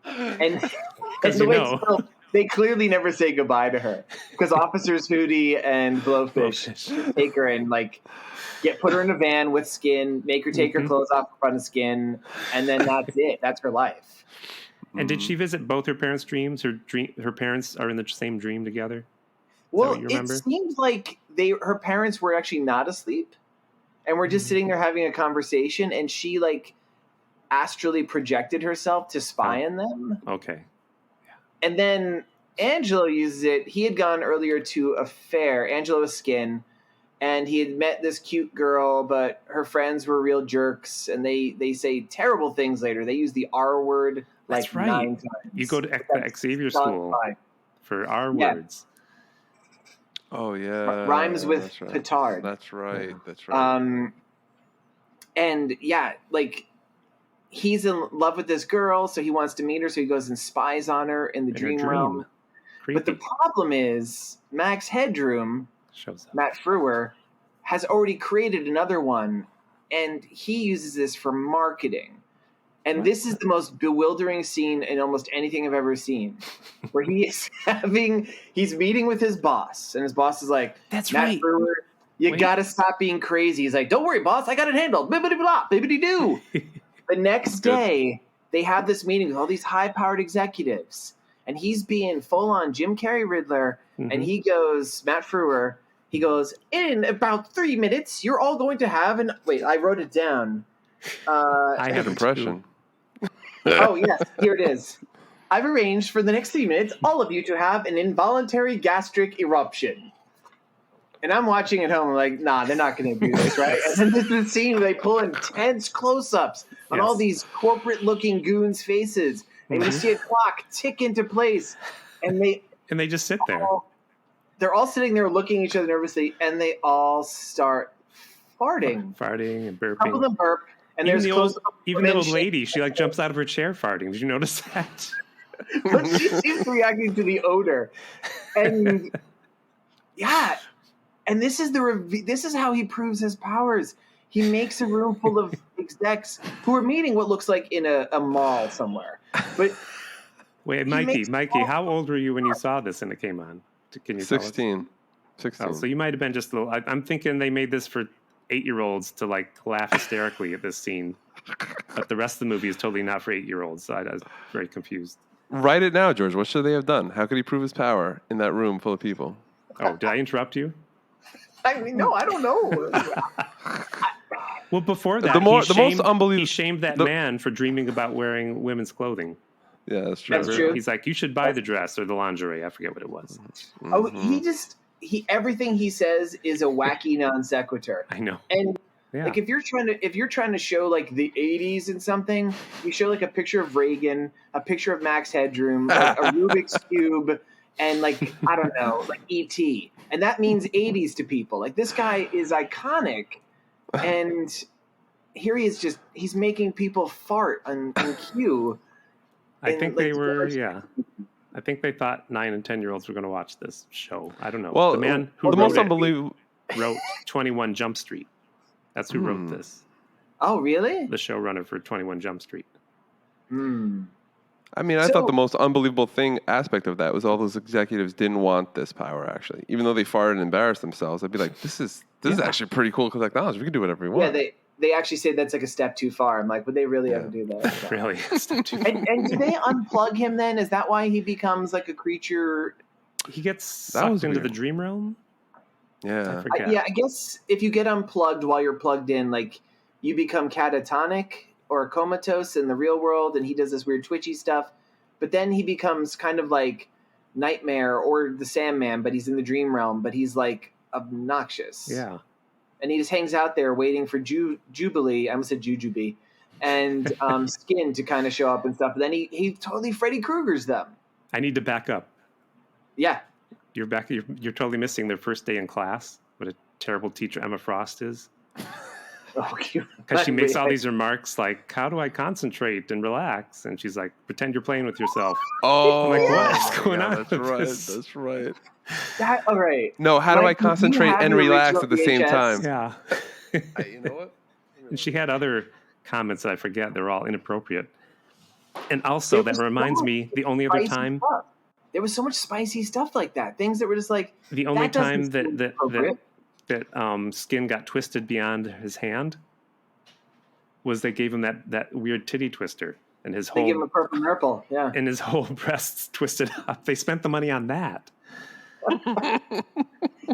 And they clearly never say goodbye to her because Officers Hootie and Blowfish take her and put her in a van with Skin, make her take her clothes off in front of Skin, and then that's it. That's her life. And did she visit both her parents' dreams? Her parents are in the same dream together? Well, it seems like her parents were actually not asleep, and were just sitting there having a conversation, and she astrally projected herself to spy on them. Okay. And then Angelo uses it. He had gone earlier to a fair, Angelo was Skin, and he had met this cute girl, but her friends were real jerks, and they say terrible things later. They use the R word That's right. 9 times. You go to Xavier School for R words. Oh, yeah. Rhymes with petard. That's right. That's right. And yeah, he's in love with this girl, so he wants to meet her, so he goes and spies on her in the dream realm. Creepy. But the problem is, Max Headroom, shows up. Matt Frewer, has already created another one, and he uses this for marketing. And this is the most bewildering scene in almost anything I've ever seen, where he's meeting with his boss, and his boss is like, "That's Matt right, Frewer, you gotta stop being crazy." He's like, "Don't worry, boss, I got it handled." Bibbidi blah, bibbidi doo. The next day, they have this meeting with all these high-powered executives, and he's being full-on Jim Carrey Riddler, and he goes, Matt Frewer, he goes, "In about 3 minutes, you're all going to have an..." Wait, I wrote it down. I have impression. Oh, yes, here it is. "I've arranged for the next 3 minutes, all of you to have an involuntary gastric eruption." And I'm watching at home, I'm like, nah, they're not going to do this, right? And then this is the scene where they pull intense close-ups on all these corporate-looking goons' faces. And you see a clock tick into place. And they just sit there. They're all sitting there looking at each other nervously, and they all start farting. Farting and burping. A couple of them burp. And even the old lady, she jumps out of her chair farting. Did you notice that? But she seems reacting to the odor. And yeah. And this is how he proves his powers. He makes a room full of execs who are meeting what looks like in a mall somewhere. But wait, Mikey, how old were you when you saw this and it came on? Can you 16. 16. Oh, so you might have been just a little. I'm thinking they made this for 8-year-olds to laugh hysterically at this scene, but the rest of the movie is totally not for 8-year-olds. So I was very confused. Write it now, George. What should they have done? How could he prove his power in that room full of people? Oh, did I interrupt you? I mean, no, I don't know. Well, before that, he shamed that man for dreaming about wearing women's clothing. Yeah, that's true. That's true. He's like, you should buy the dress or the lingerie. I forget what it was. Oh, everything he says is a wacky non sequitur. I know. And if you're trying to show the 80s in something, you show a picture of Reagan, a picture of Max Headroom, a Rubik's Cube, and I don't know, E.T. And that means 80s to people. This guy is iconic, and here he is he's making people fart on cue. I think they were, I think they thought 9 and 10-year-olds were going to watch this show. I don't know. Well, the man who wrote 21 Jump Street. That's who wrote this. Oh, really? the showrunner for 21 Jump Street. I mean, I thought the most unbelievable aspect of that was all those executives didn't want this power, actually. Even though they farted and embarrassed themselves, I'd be like, this is actually pretty cool technology. We can do whatever we want. Yeah, they actually say that's like a step too far. I'm like, would they really ever do that? Really? A step too far. And do they unplug him then? Is that why he becomes like a creature? He gets sucked into the dream realm? Yeah. I forget. I guess if you get unplugged while you're plugged in, like you become catatonic or comatose in the real world, and he does this weird twitchy stuff. But then he becomes kind of like Nightmare or the Sandman, but he's in the dream realm, but he's like obnoxious. Yeah. And he just hangs out there waiting for Jubilee. I almost said Jujubee. And Skin to kind of show up and stuff. But then he totally Freddy Krueger's them. I need to back up. Yeah. You're totally missing their first day in class. What a terrible teacher Emma Frost is. Because she makes all these remarks like, how do I concentrate and relax? And she's like, pretend you're playing with yourself. Oh, I'm like, what is going on? That's right. That's right. All right. No, how do I concentrate and relax at the same time? Yeah. You know what? And she had other comments that I forget. They're all inappropriate. And also, that reminds me, the only other time... There was so much spicy stuff like that. Things that were just like... The only time that Skin got twisted beyond his hand was they gave him that weird titty twister. And his whole... They gave him a purple nurple, yeah. And his whole breasts twisted up. They spent the money on that.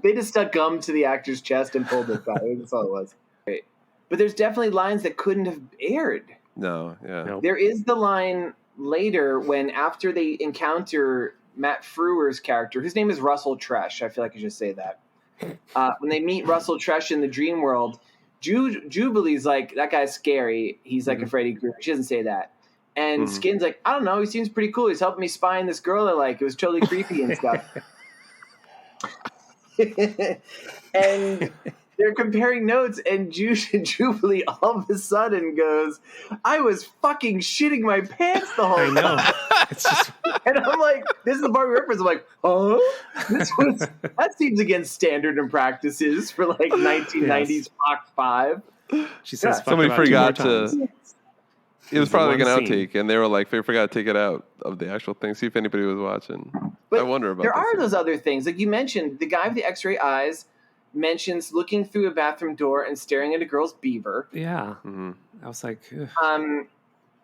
They just stuck gum to the actor's chest and pulled it back. That's all it was. Great. But there's definitely lines that couldn't have aired. No, yeah. Nope. There is the line later when after they encounter Matt Frewer's character, whose name is Russell Tresh. I feel like I should say that. When they meet Russell Tresh in the dream world, Jubilee's like, that guy's scary. He's like a Freddy Krueger. She doesn't say that. And Skin's like, I don't know. He seems pretty cool. He's helping me spy on this girl I like. It was totally creepy and stuff. And they're comparing notes, and Jubilee all of a sudden goes, I was fucking shitting my pants the whole time. I know. It's just... And I'm like, this is the part of reference. I'm like, that seems against standard and practices for like 1990s Fox 5. She says, somebody forgot to. It was probably like an scene. outtake, and they were like, they forgot to take it out of the actual thing. See if anybody was watching. But I wonder about there that are scene. those other things. Like you mentioned, the guy with the X-ray eyes mentions looking through a bathroom door and staring at a girl's beaver. Yeah. I was like, ugh.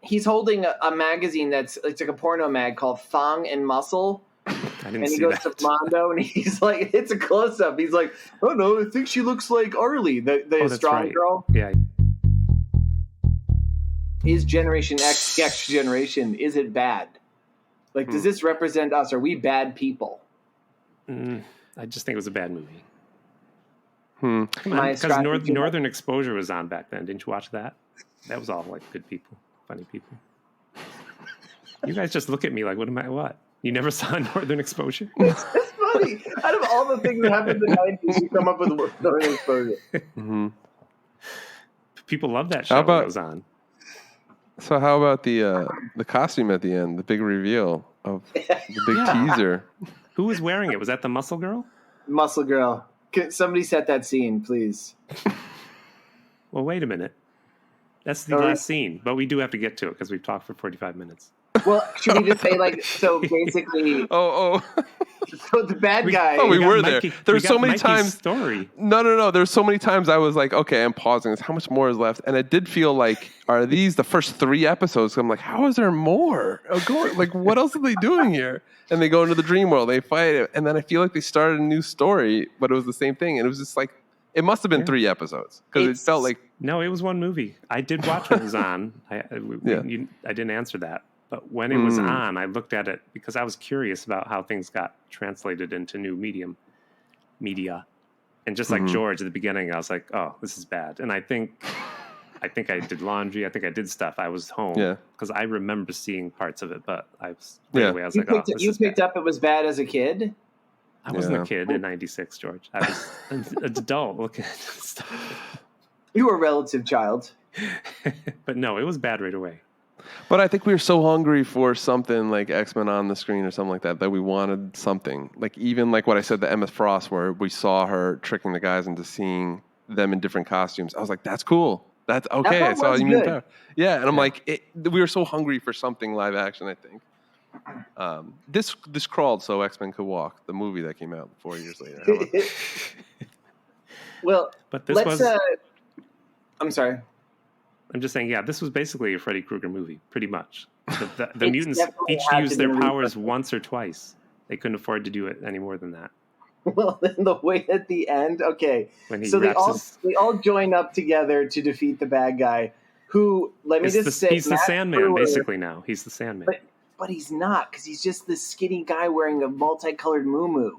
He's holding a magazine it's like a porno mag called Thong and Muscle. I didn't And he see goes that. to Mondo, and he's like, it's a close-up. He's like, oh no, I think she looks like Arlie, the strong girl. Yeah. Is Generation X the X generation? Is it bad? Like, does this represent us? Are we bad people? I just think it was a bad movie. Hmm. Come on, because Northern Exposure was on back then. Didn't you watch that? That was all like good people, funny people. You guys just look at me like, what? You never saw Northern Exposure? It's funny. Out of all the things that happened in the 90s, you come up with Northern Exposure. Mm-hmm. People love that show when it was on. So how about the costume at the end, the big reveal of the big teaser? Who was wearing it? Was that the Muscle Girl? Muscle Girl. Can somebody set that scene, please? Well, wait a minute. That's the last scene, but we do have to get to it because we've talked for 45 minutes. Well, should we just say, like, so basically... So the bad guy... we were there. There's so many times... Story. No. There's so many times I was like, okay, I'm pausing this. How much more is left? And it did feel like, are these the first 3 episodes? I'm like, how is there more? Like, what else are they doing here? And they go into the dream world. They fight it. And then I feel like they started a new story, but it was the same thing. And it was just like, it must have been 3 episodes because it felt like... No, it was one movie. I did watch when it was on. I didn't answer that. But when it was on, I looked at it because I was curious about how things got translated into new media. And just like George at the beginning, I was like, oh, this is bad. And I think I did laundry. I think I did stuff. I was home because I remember seeing parts of it, but I was away. I was like, you picked up it was bad as a kid? I wasn't a kid in '96, George. I was an adult looking at stuff. You were a relative child. But no, it was bad right away. But I think we were so hungry for something like X-Men on the screen or something like that we wanted something. Like even like what I said to Emma Frost, where we saw her tricking the guys into seeing them in different costumes. I was like, that's cool. That's okay. I part saw was you mean good. Power. Yeah, and I'm like, we were so hungry for something live action. I think this crawled so X-Men could walk. The movie that came out 4 years later. How about that? Well, But this was. I'm sorry. I'm just saying, this was basically a Freddy Krueger movie, pretty much. The It's mutants definitely each had used to their be powers refurbished. once or twice. They couldn't afford to do it any more than that. Well, then the way at the end, okay. When he So they wraps all join up together to defeat the bad guy, who, let me just say, he's the Matt Sandman, Frewer, basically now. He's the Sandman. but he's not, because he's just this skinny guy wearing a multicolored muumuu.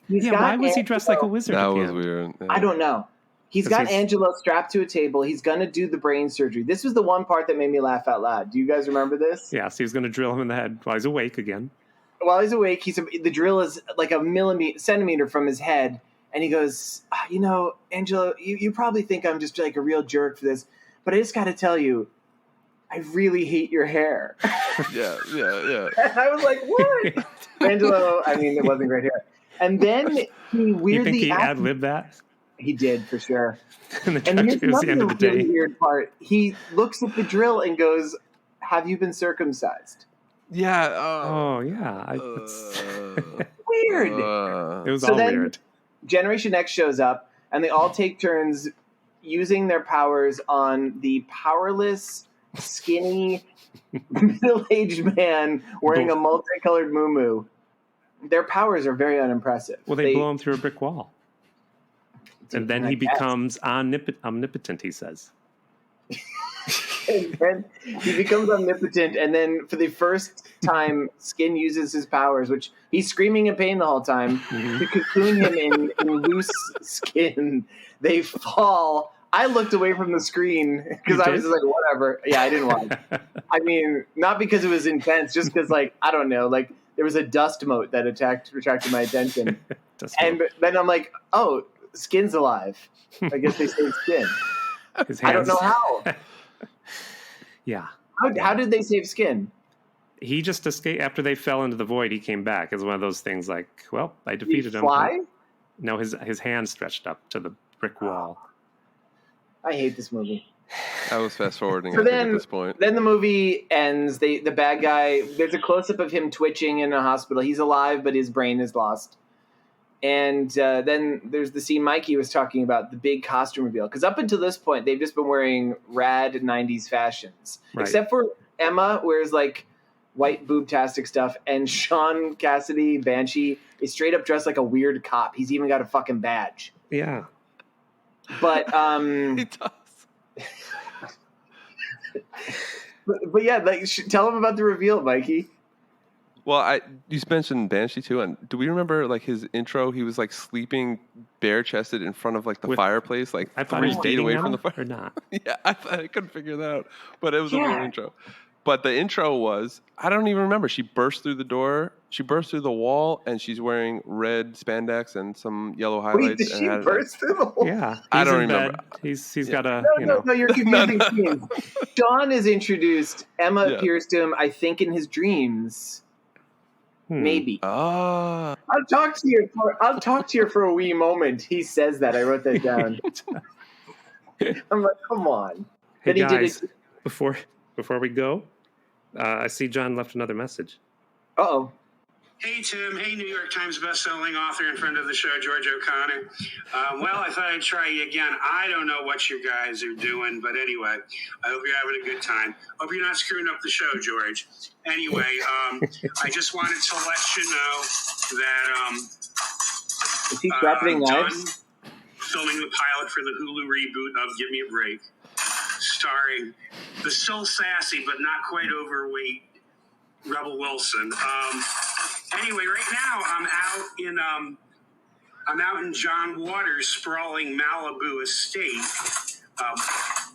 Why was he dressed like a wizard? That at the was end? weird. Yeah. I don't know. He's got Angelo strapped to a table. He's going to do the brain surgery. This was the one part that made me laugh out loud. Do you guys remember this? Yeah, so he was going to drill him in the head while he's awake again. While he's awake, the drill is like a centimeter from his head. And he goes, Angelo, you probably think I'm just like a real jerk for this, but I just got to tell you, I really hate your hair. Yeah. And I was like, what? Angelo, I mean, it wasn't great hair. And then he weirdly... You think he ad-libbed that? He did, for sure. And here's it was the end of the day. Really weird part. He looks at the drill and goes, have you been circumcised? Yeah. Yeah. Weird. It was all weird. Generation X shows up, and they all take turns using their powers on the powerless, skinny, middle-aged man wearing a multicolored muumuu. Their powers are very unimpressive. Well, they blow him through a brick wall. And then he becomes omnipotent, he says. And then he becomes omnipotent, and then for the first time, Skin uses his powers, which he's screaming in pain the whole time, to cocoon him in loose skin. They fall. I looked away from the screen because I was just like, whatever. Yeah, I didn't watch. I mean, not because it was intense, just because, like, I don't know, like, there was a dust mote that attracted my attention. And then I'm like, oh, Skin's alive. I guess they saved Skin. I don't know how. Yeah. How did they save Skin? He just escaped after they fell into the void. He came back. It's one of those things like, well, I defeated him. Fly? No, his hand stretched up to the brick wall. I hate this movie. I was fast forwarding at this point. Then the movie ends. The bad guy, there's a close-up of him twitching in a hospital. He's alive, but his brain is lost. And then there's the scene Mikey was talking about, the big costume reveal. Because up until this point, they've just been wearing rad 90s fashions. Right. Except for Emma wears like white boobtastic stuff. And Sean Cassidy, Banshee, is straight up dressed like a weird cop. He's even got a fucking badge. Yeah. But he does. but yeah, like, tell him about the reveal, Mikey. Well, you mentioned Banshee too, and do we remember like his intro? He was like sleeping bare chested in front of like the fireplace, like 3 feet away from the fire. Or not? Yeah, I couldn't figure that out, but it was a weird intro. But the intro was, I don't even remember. She burst through the door. She burst through the wall, and she's wearing red spandex and some yellow highlights. Wait, did she burst through the wall? Yeah. I don't remember. He's got a, No, you're confusing scenes. Sean is introduced. Emma appears to him, I think, in his dreams. Maybe. I'll talk to you for a wee moment. He says that. I wrote that down. I'm like, come on. Hey, guys, before we go, I see John left another message. Uh-oh. Hey, Tim. Hey, New York Times bestselling author and friend of the show, George O'Connor. Well, I thought I'd try you again. I don't know what you guys are doing, but anyway, I hope you're having a good time. Hope you're not screwing up the show, George. Anyway, I just wanted to let you know that is he dropping done knives? filming the pilot for the Hulu reboot of Give Me a Break, starring the still sassy but not quite overweight Rebel Wilson. Anyway, right now I'm out in John Waters' sprawling Malibu estate.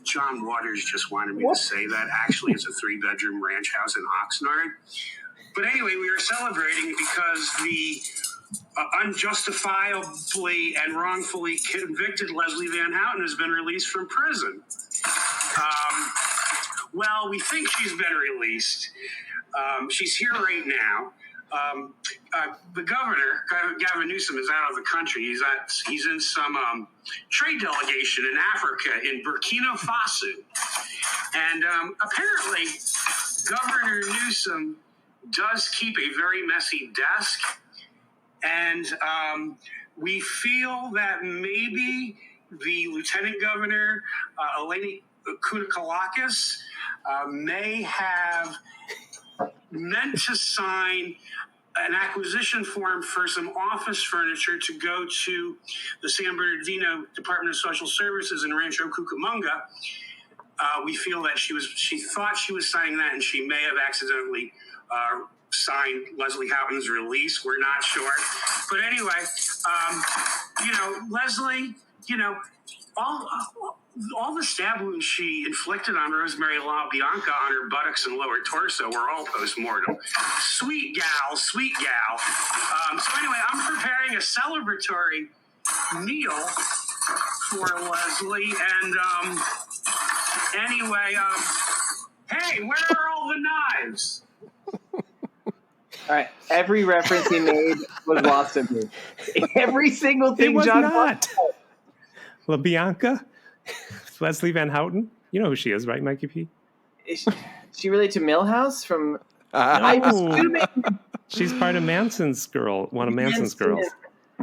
John Waters just wanted me to say that. Actually, it's a 3-bedroom ranch house in Oxnard. But anyway, we are celebrating because the unjustifiably and wrongfully convicted Leslie Van Houten has been released from prison. Well, we think she's been released. She's here right now. The governor, Gavin Newsom, is out of the country. He's in some trade delegation in Africa, in Burkina Faso. And apparently, Governor Newsom does keep a very messy desk. And we feel that maybe the lieutenant governor, Eleni Kounikalakis, may have meant to sign an acquisition form for some office furniture to go to the San Bernardino Department of Social Services in Rancho Cucamonga. We feel that she thought she was signing that, and she may have accidentally signed Leslie Houghton's release. We're not sure. But anyway, Leslie, all the stab wounds she inflicted on Rosemary LaBianca on her buttocks and lower torso were all post-mortem. Sweet gal. So anyway, I'm preparing a celebratory meal for Leslie. And hey, where are all the knives? All right. Every reference he made was lost on me. Every single thing It was John not. LaBianca? Leslie Van Houten? You know who she is, right, Mikey P? Is she related to Milhouse from... No. She's part of Manson's girl, one of Manson's girls.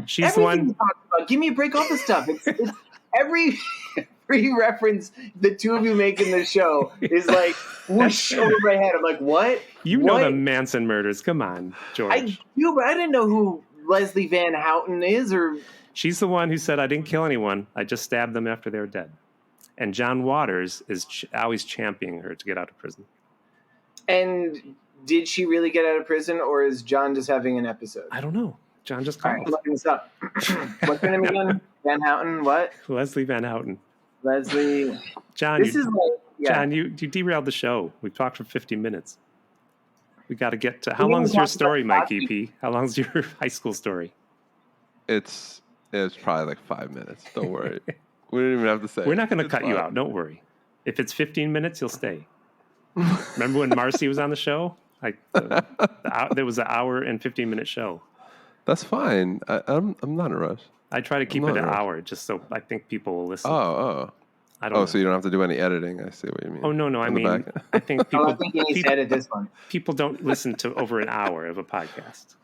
She's Everything the one... you talk about. Give me a break, all this stuff. It's every reference the two of you make in the show is like whoosh over my head. I'm like, what? You know the Manson murders. Come on, George. I do, but I didn't know who Leslie Van Houten is. Or she's the one who said, I didn't kill anyone. I just stabbed them after they were dead. And John Waters is always championing her to get out of prison. And did she really get out of prison, or is John just having an episode? I don't know. John just All called. right, I'm looking this up. What's her name again? Van Houten, what? Leslie Van Houten. Leslie. John, John, you derailed the show. We've talked for 50 minutes. We got to get to... How long's your story, Mikey P? How long's your high school story? It's probably like 5 minutes. Don't worry. We don't even have to say. We're not going to cut you out. Don't worry. If it's 15 minutes, you'll stay. Remember when Marcy was on the show? There was an hour and 15-minute show. That's fine. I'm not in a rush. I try to keep it an hour just so I think people will listen. Oh. I don't know. So you don't have to do any editing. I see what you mean. Oh, no. I mean, I think people... I think you need to edit this one. People don't listen to over an hour of a podcast.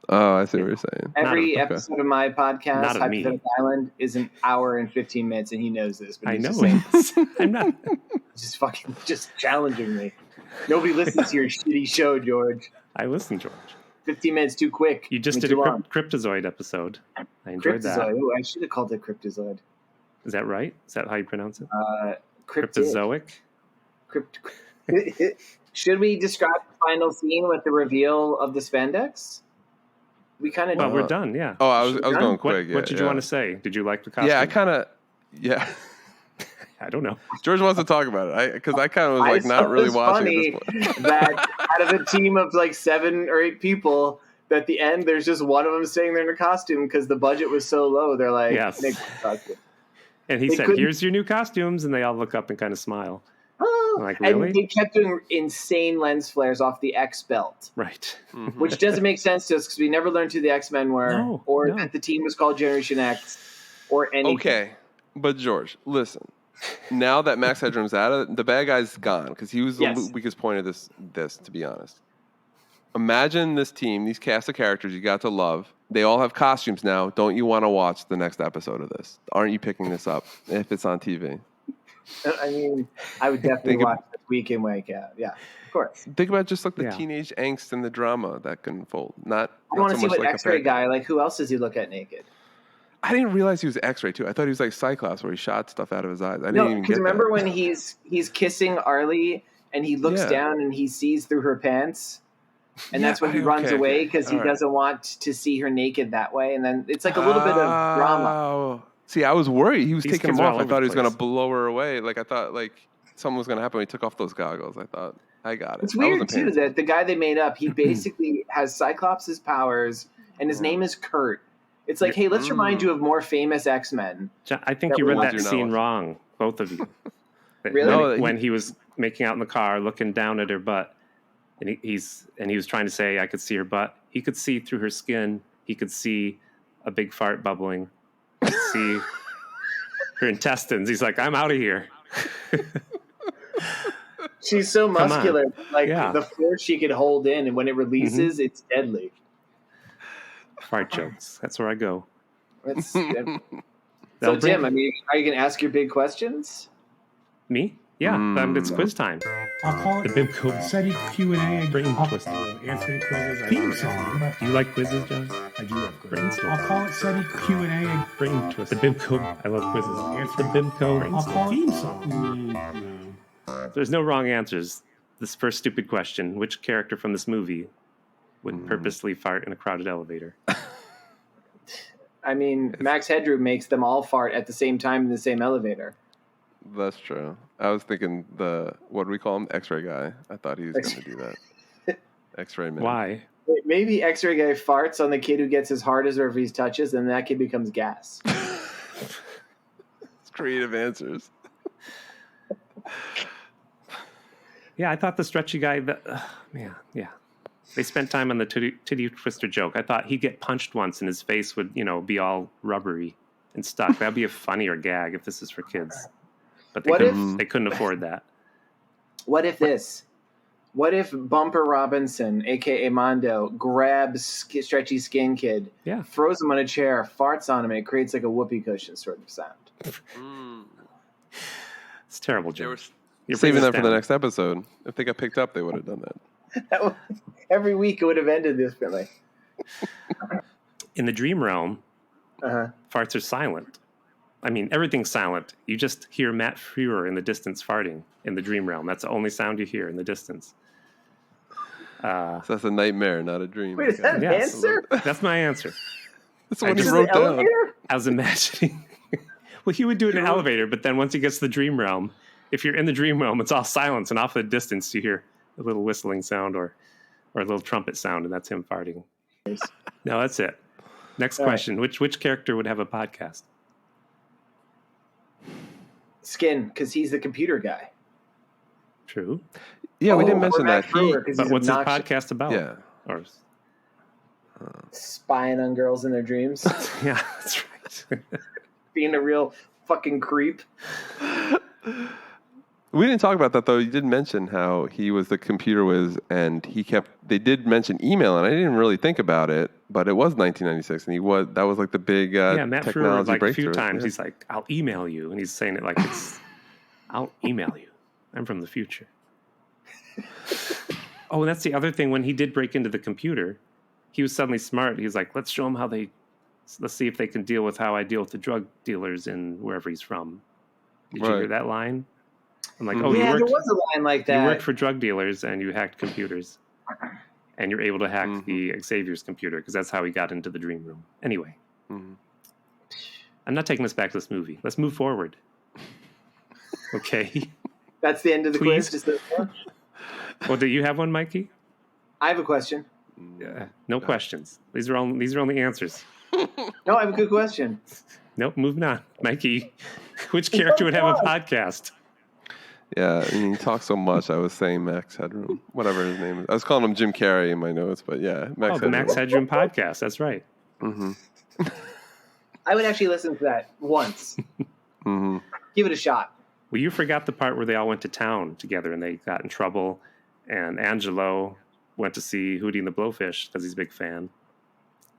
Oh, I see what you're saying. Every episode of my podcast, Not of me. Hypothetical Island, is an hour and 15 minutes, and he knows this. But I know just it. I'm not... just challenging me. Nobody listens to your shitty show, George. I listen, George. 15 minutes too quick. You just did a Cryptozoid episode. I enjoyed that. Ooh, I should have called it Cryptozoid. Is that right? Is that how you pronounce it? Cryptozoic. Cryptozoic? Should we describe the final scene with the reveal of the spandex? We kind of. Well, we're done. Yeah. Oh, I was going quick. What did you want to say? Did you like the costume? Yeah, I kind of. Yeah. I don't know. George wants to talk about it because I kind of was like not really watching at this point. That out of a team of like 7 or 8 people, at the end there's just one of them staying there in a costume because the budget was so low. They're like, yes. Costume. And he said, "Here's your new costumes," and they all look up and kind of smile. Oh, like, really? And they kept doing insane lens flares off the X belt, right? Mm-hmm. Which doesn't make sense to us because we never learned who the X-Men were, that the team was called Generation X, or anything. Okay, but George, listen. Now that Max Headroom's out of it, the bad guy's gone because he was the weakest point of this, to be honest. Imagine this team, these cast of characters you got to love. They all have costumes now. Don't you want to watch the next episode of this? Aren't you picking this up if it's on TV? I mean, I would definitely watch this week in Wake Out. Yeah, of course. Think about just like the teenage angst and the drama that can unfold. I want to see what X-Ray guy, like who else does he look at naked? I didn't realize he was X-Ray too. I thought he was like Cyclops, where he shot stuff out of his eyes. I didn't even get remember when he's kissing Arlie and he looks down and he sees through her pants, and that's when he runs away because he doesn't want to see her naked that way. And then it's like a little bit of drama. See, I was worried he was taking them off. I thought he was going to blow her away. Like I thought, like something was going to happen when he took off those goggles. I thought, I got it. It's weird too that the guy they made up, he basically has Cyclops' powers, and his name is Kurt. It's like, hey, let's remind you of more famous X-Men. I think you read that scene wrong, both of you. Really? When he was making out in the car, looking down at her butt, And he was trying to say, I could see her butt. He could see through her skin. He could see a big fart bubbling. He could see her intestines. He's like, I'm out of here. She's so muscular. Like the force she could hold in, and when it releases, it's deadly. Fart jokes. That's where I go. So, Tim, I mean, are you going to ask your big questions? Me? Yeah, it's quiz time. I'll call it the Bib Coop SETI Q&A. Brain Twister. Answering quizzes. Theme song. Do you like quizzes, John? I do love quizzes. Brainstorm. I'll call it SETI Q&A. Brain Twister. The Bib Coop. I love quizzes. The Bib Coop. I'll call it theme song. No. There's no wrong answers. This first stupid question: which character from this movie would purposely fart in a crowded elevator? I mean, Max Headroom makes them all fart at the same time in the same elevator. That's true. I was thinking what do we call him? X-ray guy. I thought he was going to do that. X-ray man. Why? Maybe X-ray guy farts on the kid who gets his hardest or if he touches, and that kid becomes gas. It's creative answers. Yeah, I thought the stretchy guy. They spent time on the titty twister joke. I thought he'd get punched once and his face would, be all rubbery and stuck. That'd be a funnier gag if this is for kids. But they couldn't afford that. What if Bumper Robinson, a.k.a. Mondo, grabs Stretchy Skin Kid, throws him on a chair, farts on him, and it creates like a whoopee cushion sort of sound? It's terrible, Joe. You're saving that for the next episode. If they got picked up, they would have done that. Every week it would have ended differently. In the dream realm, farts are silent. I mean, everything's silent. You just hear Matt Frewer in the distance farting in the dream realm. That's the only sound you hear in the distance. So that's a nightmare, not a dream. Wait, is that an answer? That's my answer. That's what you wrote down. I was imagining. Well, he would do it in an elevator, but then once he gets to the dream realm, if you're in the dream realm, it's all silence, and off in the distance you hear a little whistling sound or a little trumpet sound, and that's him farting. No, that's it. Next question. Right. Which character would have a podcast? Skin, because he's the computer guy. True. Yeah, we didn't mention that. But what's his podcast about? Yeah. Or spying on girls in their dreams. Yeah, that's right. Being a real fucking creep. We didn't talk about that, though. You did mention how he was the computer whiz, and they did mention email, and I didn't really think about it, but it was 1996, and that was like the big Matt technology Frewer, breakthrough. A few times, he's like, I'll email you, and he's saying it like it's, I'll email you. I'm from the future. Oh, and that's the other thing. When he did break into the computer, he was suddenly smart. He was like, let's show him let's see if they can deal with how I deal with the drug dealers in wherever he's from. Did you hear that line? I'm like, there was a line like that. You worked for drug dealers and you hacked computers. And you're able to hack the Xavier's computer because that's how he got into the dream room. Anyway, I'm not taking us back to this movie. Let's move forward. Okay. That's the end of the quiz? Just Well, do you have one, Mikey? I have a question. No questions. These are only answers. No, I have a good question. Nope, moving on. Mikey, which character would have a podcast? Yeah, he talks so much. I was saying Max Headroom, whatever his name is. I was calling him Jim Carrey in my notes, but yeah, Max Headroom. The Max Headroom podcast. That's right. Mm-hmm. I would actually listen to that once. Give it a shot. Well, you forgot the part where they all went to town together and they got in trouble, and Angelo went to see Hootie and the Blowfish because he's a big fan.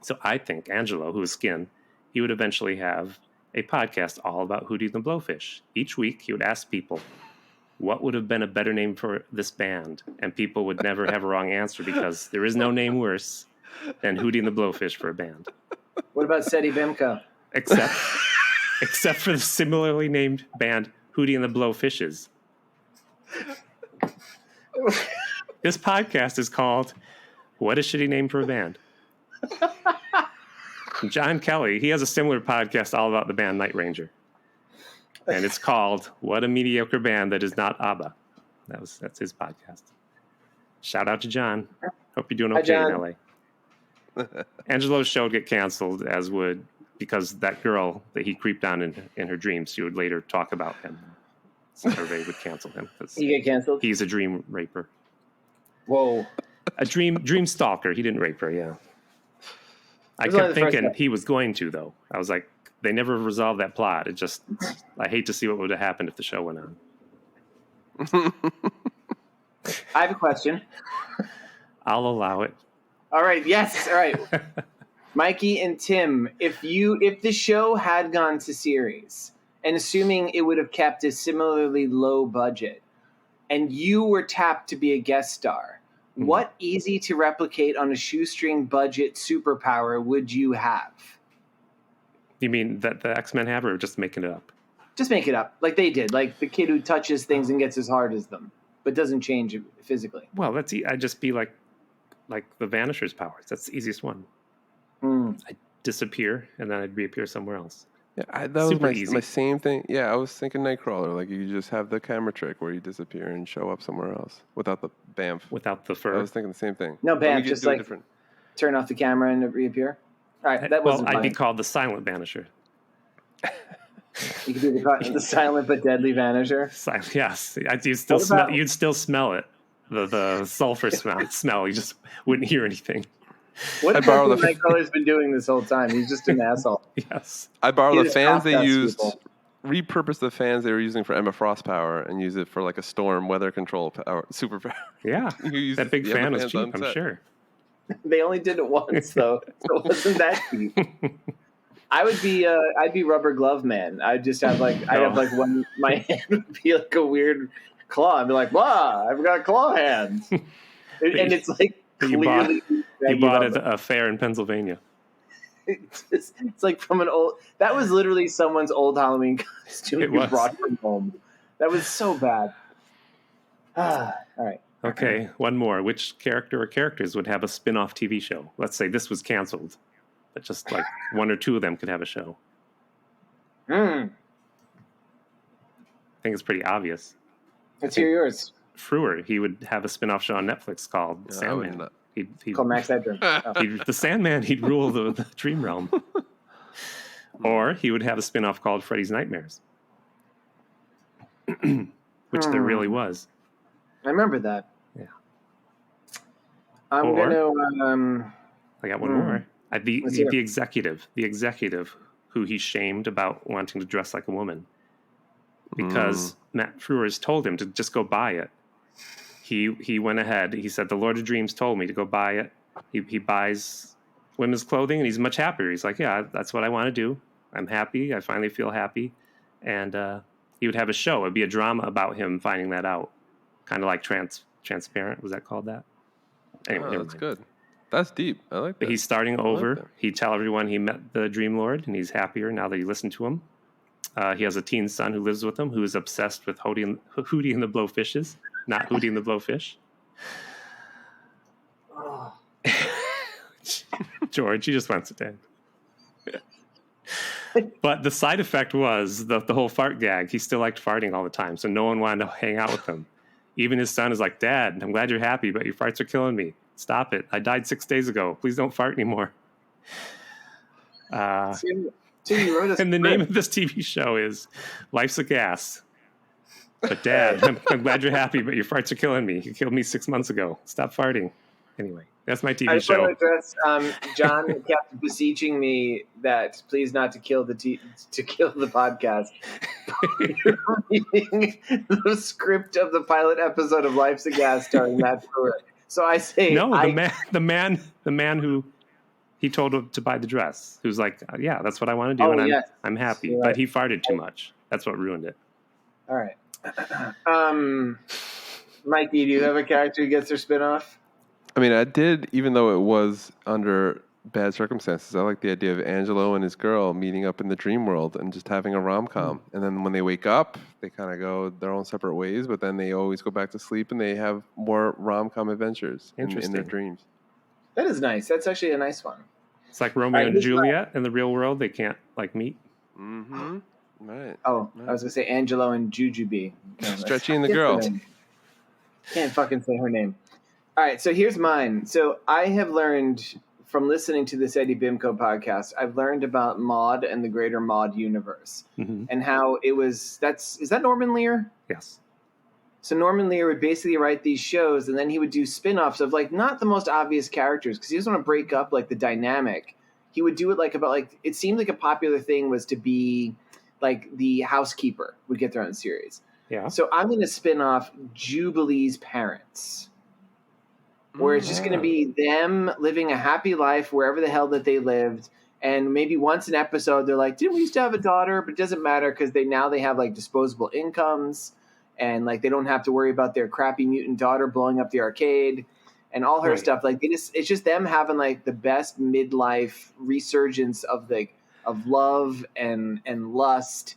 So I think Angelo, who is Skin, he would eventually have a podcast all about Hootie and the Blowfish. Each week, he would ask people, what would have been a better name for this band? And people would never have a wrong answer because there is no name worse than Hootie and the Blowfish for a band. What about SETI Bimco? Except for the similarly named band Hootie and the Blowfishes. This podcast is called What a Shitty Name for a Band. John Kelly, he has a similar podcast all about the band Night Ranger. And it's called What a Mediocre Band That Is Not ABBA. That's his podcast. Shout out to John. Hope you're doing okay in LA. Angelo's show would get canceled, as would, because that girl that he creeped on in her dreams, she would later talk about him. So everybody would cancel him. He get canceled? He's a dream raper. Whoa. A dream stalker. He didn't rape her, yeah. I was only kept the first thinking one. he was going to, though. I was like, they never resolved that plot. It just, I hate to see what would have happened if the show went on. I have a question. I'll allow it. All right. Yes. All right. Mikey and Tim, if the show had gone to series, and assuming it would have kept a similarly low budget, and you were tapped to be a guest star, what easy to replicate on a shoestring budget superpower would you have? You mean that the X-Men have, or just making it up? Just make it up, like they did, like the kid who touches things and gets as hard as them, but doesn't change it physically. Well, I'd just be like the Vanisher's powers. That's the easiest one. I'd disappear, and then I'd reappear somewhere else. Yeah, that Super was easy. my same thing. Yeah, I was thinking Nightcrawler. Like you just have the camera trick where you disappear and show up somewhere else without the bamf. Without the fur. I was thinking the same thing. No, But we bam, could just do it like different. turn off the camera and reappear. All right, that wasn't I'd be fine. called the Silent Vanisher. You could be the silent but deadly Vanisher. Yes, you'd still What about- You'd still smell it. The sulfur smell. You just wouldn't hear anything. What I has borrow the- Nightcrawler's been doing this whole time? He's just an asshole. Yes. I borrow He the just fans they outdoes used, people. repurpose the fans they were using for Emma Frost power, and use it for like a storm weather control power, superpower. Yeah. You use That big the Emma fan was fans cheap, on I'm set. sure. They only did it once, though, so it wasn't that cheap. I would be, I'd be Rubber Glove Man. I'd just have one. My hand would be like a weird claw. I'd be like, "Wow, I've got claw hands," and it's like You bought- clearly You bought rubber. at a fair in Pennsylvania. It's like from an old. That was literally someone's old Halloween costume It you was. brought from home. That was so bad. All right. Okay, one more. Which character or characters would have a spin-off TV show? Let's say this was canceled, but just like one or two of them could have a show. I think it's pretty obvious. Let's hear yours. Frewer, he would have a spin-off show on Netflix called I would Sandman. not. He'd Called Max Headroom. Oh. the Sandman, he'd rule the dream realm. Or he would have a spin-off called Freddy's Nightmares, which there really was. I remember that. Yeah. I'm Or- gonna. I got one more. The Let's hear it. executive who he shamed about wanting to dress like a woman because Matt Frewer's told him to just go buy it. He went ahead. He said, "The Lord of Dreams told me to go buy it." He buys women's clothing, and he's much happier. He's like, "Yeah, that's what I want to do. I'm happy. I finally feel happy." And he would have a show. It'd be a drama about him finding that out, kind of like Transparent. Was that called that? Anyway, Oh, never that's mind. good. That's deep. I like that. But he's starting like over. that. He'd tell everyone he met the Dream Lord, and he's happier now that he listened to him. He has a teen son who lives with him, who is obsessed with Hootie and the Blowfishes, not Hootie and the Blowfish. Oh. George, he just wants it down. But the side effect was the whole fart gag. He still liked farting all the time, so no one wanted to hang out with him. Even his son is like, "Dad, I'm glad you're happy, but your farts are killing me. Stop it. I died 6 days ago. Please don't fart anymore." Tim, you wrote a And the name of this TV show is Life's a Gas. But Dad, I'm glad you're happy, but your farts are killing me. You killed me 6 months ago. Stop farting. Anyway, that's my I TV just want show. to address. John kept beseeching me that please not to kill the podcast. You're reading the script of the pilot episode of Life's a Gas starring Matt Frewer. So I say, No, the man who he told him to buy the dress, who's like, "Yeah, that's what I want to do, Oh, and yes. I'm happy." You're But right. he farted too much. That's what ruined it. All right. Mikey, do you have a character who gets their spinoff? I mean, I did, even though it was under bad circumstances. I like the idea of Angelo and his girl meeting up in the dream world and just having a rom-com. And then when they wake up, they kind of go their own separate ways, but then they always go back to sleep and they have more rom-com adventures in their Interesting. dreams. That is nice. That's actually a nice one. It's like Romeo Right, and who's Juliet in the real world. They can't like meet. Mm-hmm. Right. Oh, I was going to say Angelo and Jujubee. No, that's- Stretchy and the Can't girl. say her name. Can't fucking say her name. All right, so here's mine. So I have learned from listening to this Eddie Bimco podcast, I've learned about Maude and the greater Maude universe Mm-hmm. and how it was. Is that Norman Lear? Yes. So Norman Lear would basically write these shows, and then he would do spin-offs of like not the most obvious characters because he doesn't want to break up like the dynamic. He would do it like about like it seemed like a popular thing was to be like the housekeeper would get their own series. Yeah. So I'm going to spin off Jubilee's parents, where it's just going to be them living a happy life wherever the hell that they lived. And maybe once an episode, they're like, didn't we used to have a daughter? But it doesn't matter because they have like disposable incomes. And like they don't have to worry about their crappy mutant daughter blowing up the arcade and all her stuff. Like it's just them having like the best midlife resurgence of love and lust,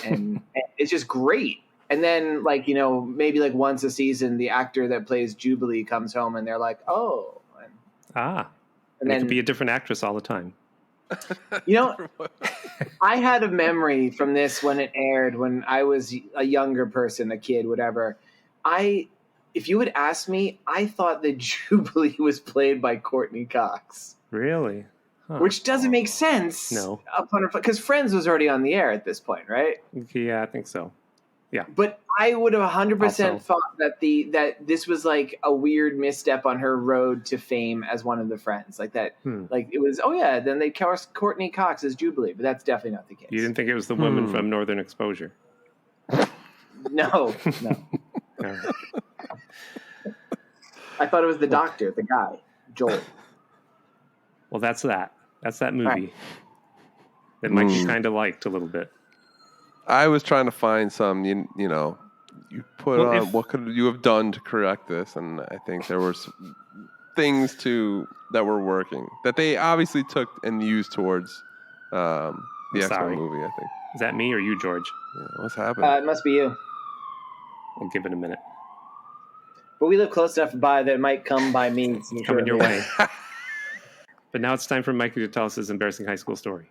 and it's just great. And then like maybe like once a season, the actor that plays Jubilee comes home and they're like, oh, and then it could be a different actress all the time. I had a memory from this when it aired when I was a younger person, a kid, whatever. If you had asked me, I thought that Jubilee was played by Courtney Cox. Really? Huh. Which doesn't make sense. No. Because Friends was already on the air at this point, right? Yeah, I think so. Yeah. But I would have 100% thought that this was like a weird misstep on her road to fame as one of the friends. Like that, like it was, then they cast Courtney Cox as Jubilee, but that's definitely not the case. You didn't think it was the woman from Northern Exposure? No. I thought it was the doctor, the guy, Joel. Well, that's that. That's that movie that Mikey kind of liked a little bit. I was trying to find some, you put on what could you have done to correct this, and I think there were things that were working that they obviously took and used towards the X-Men movie. I think. Is that me or you, George? Yeah, what's happening? It must be you. I'll give it a minute. But we live close enough by that it might come by me. Coming your way. But now it's time for Mikey to tell us his embarrassing high school story.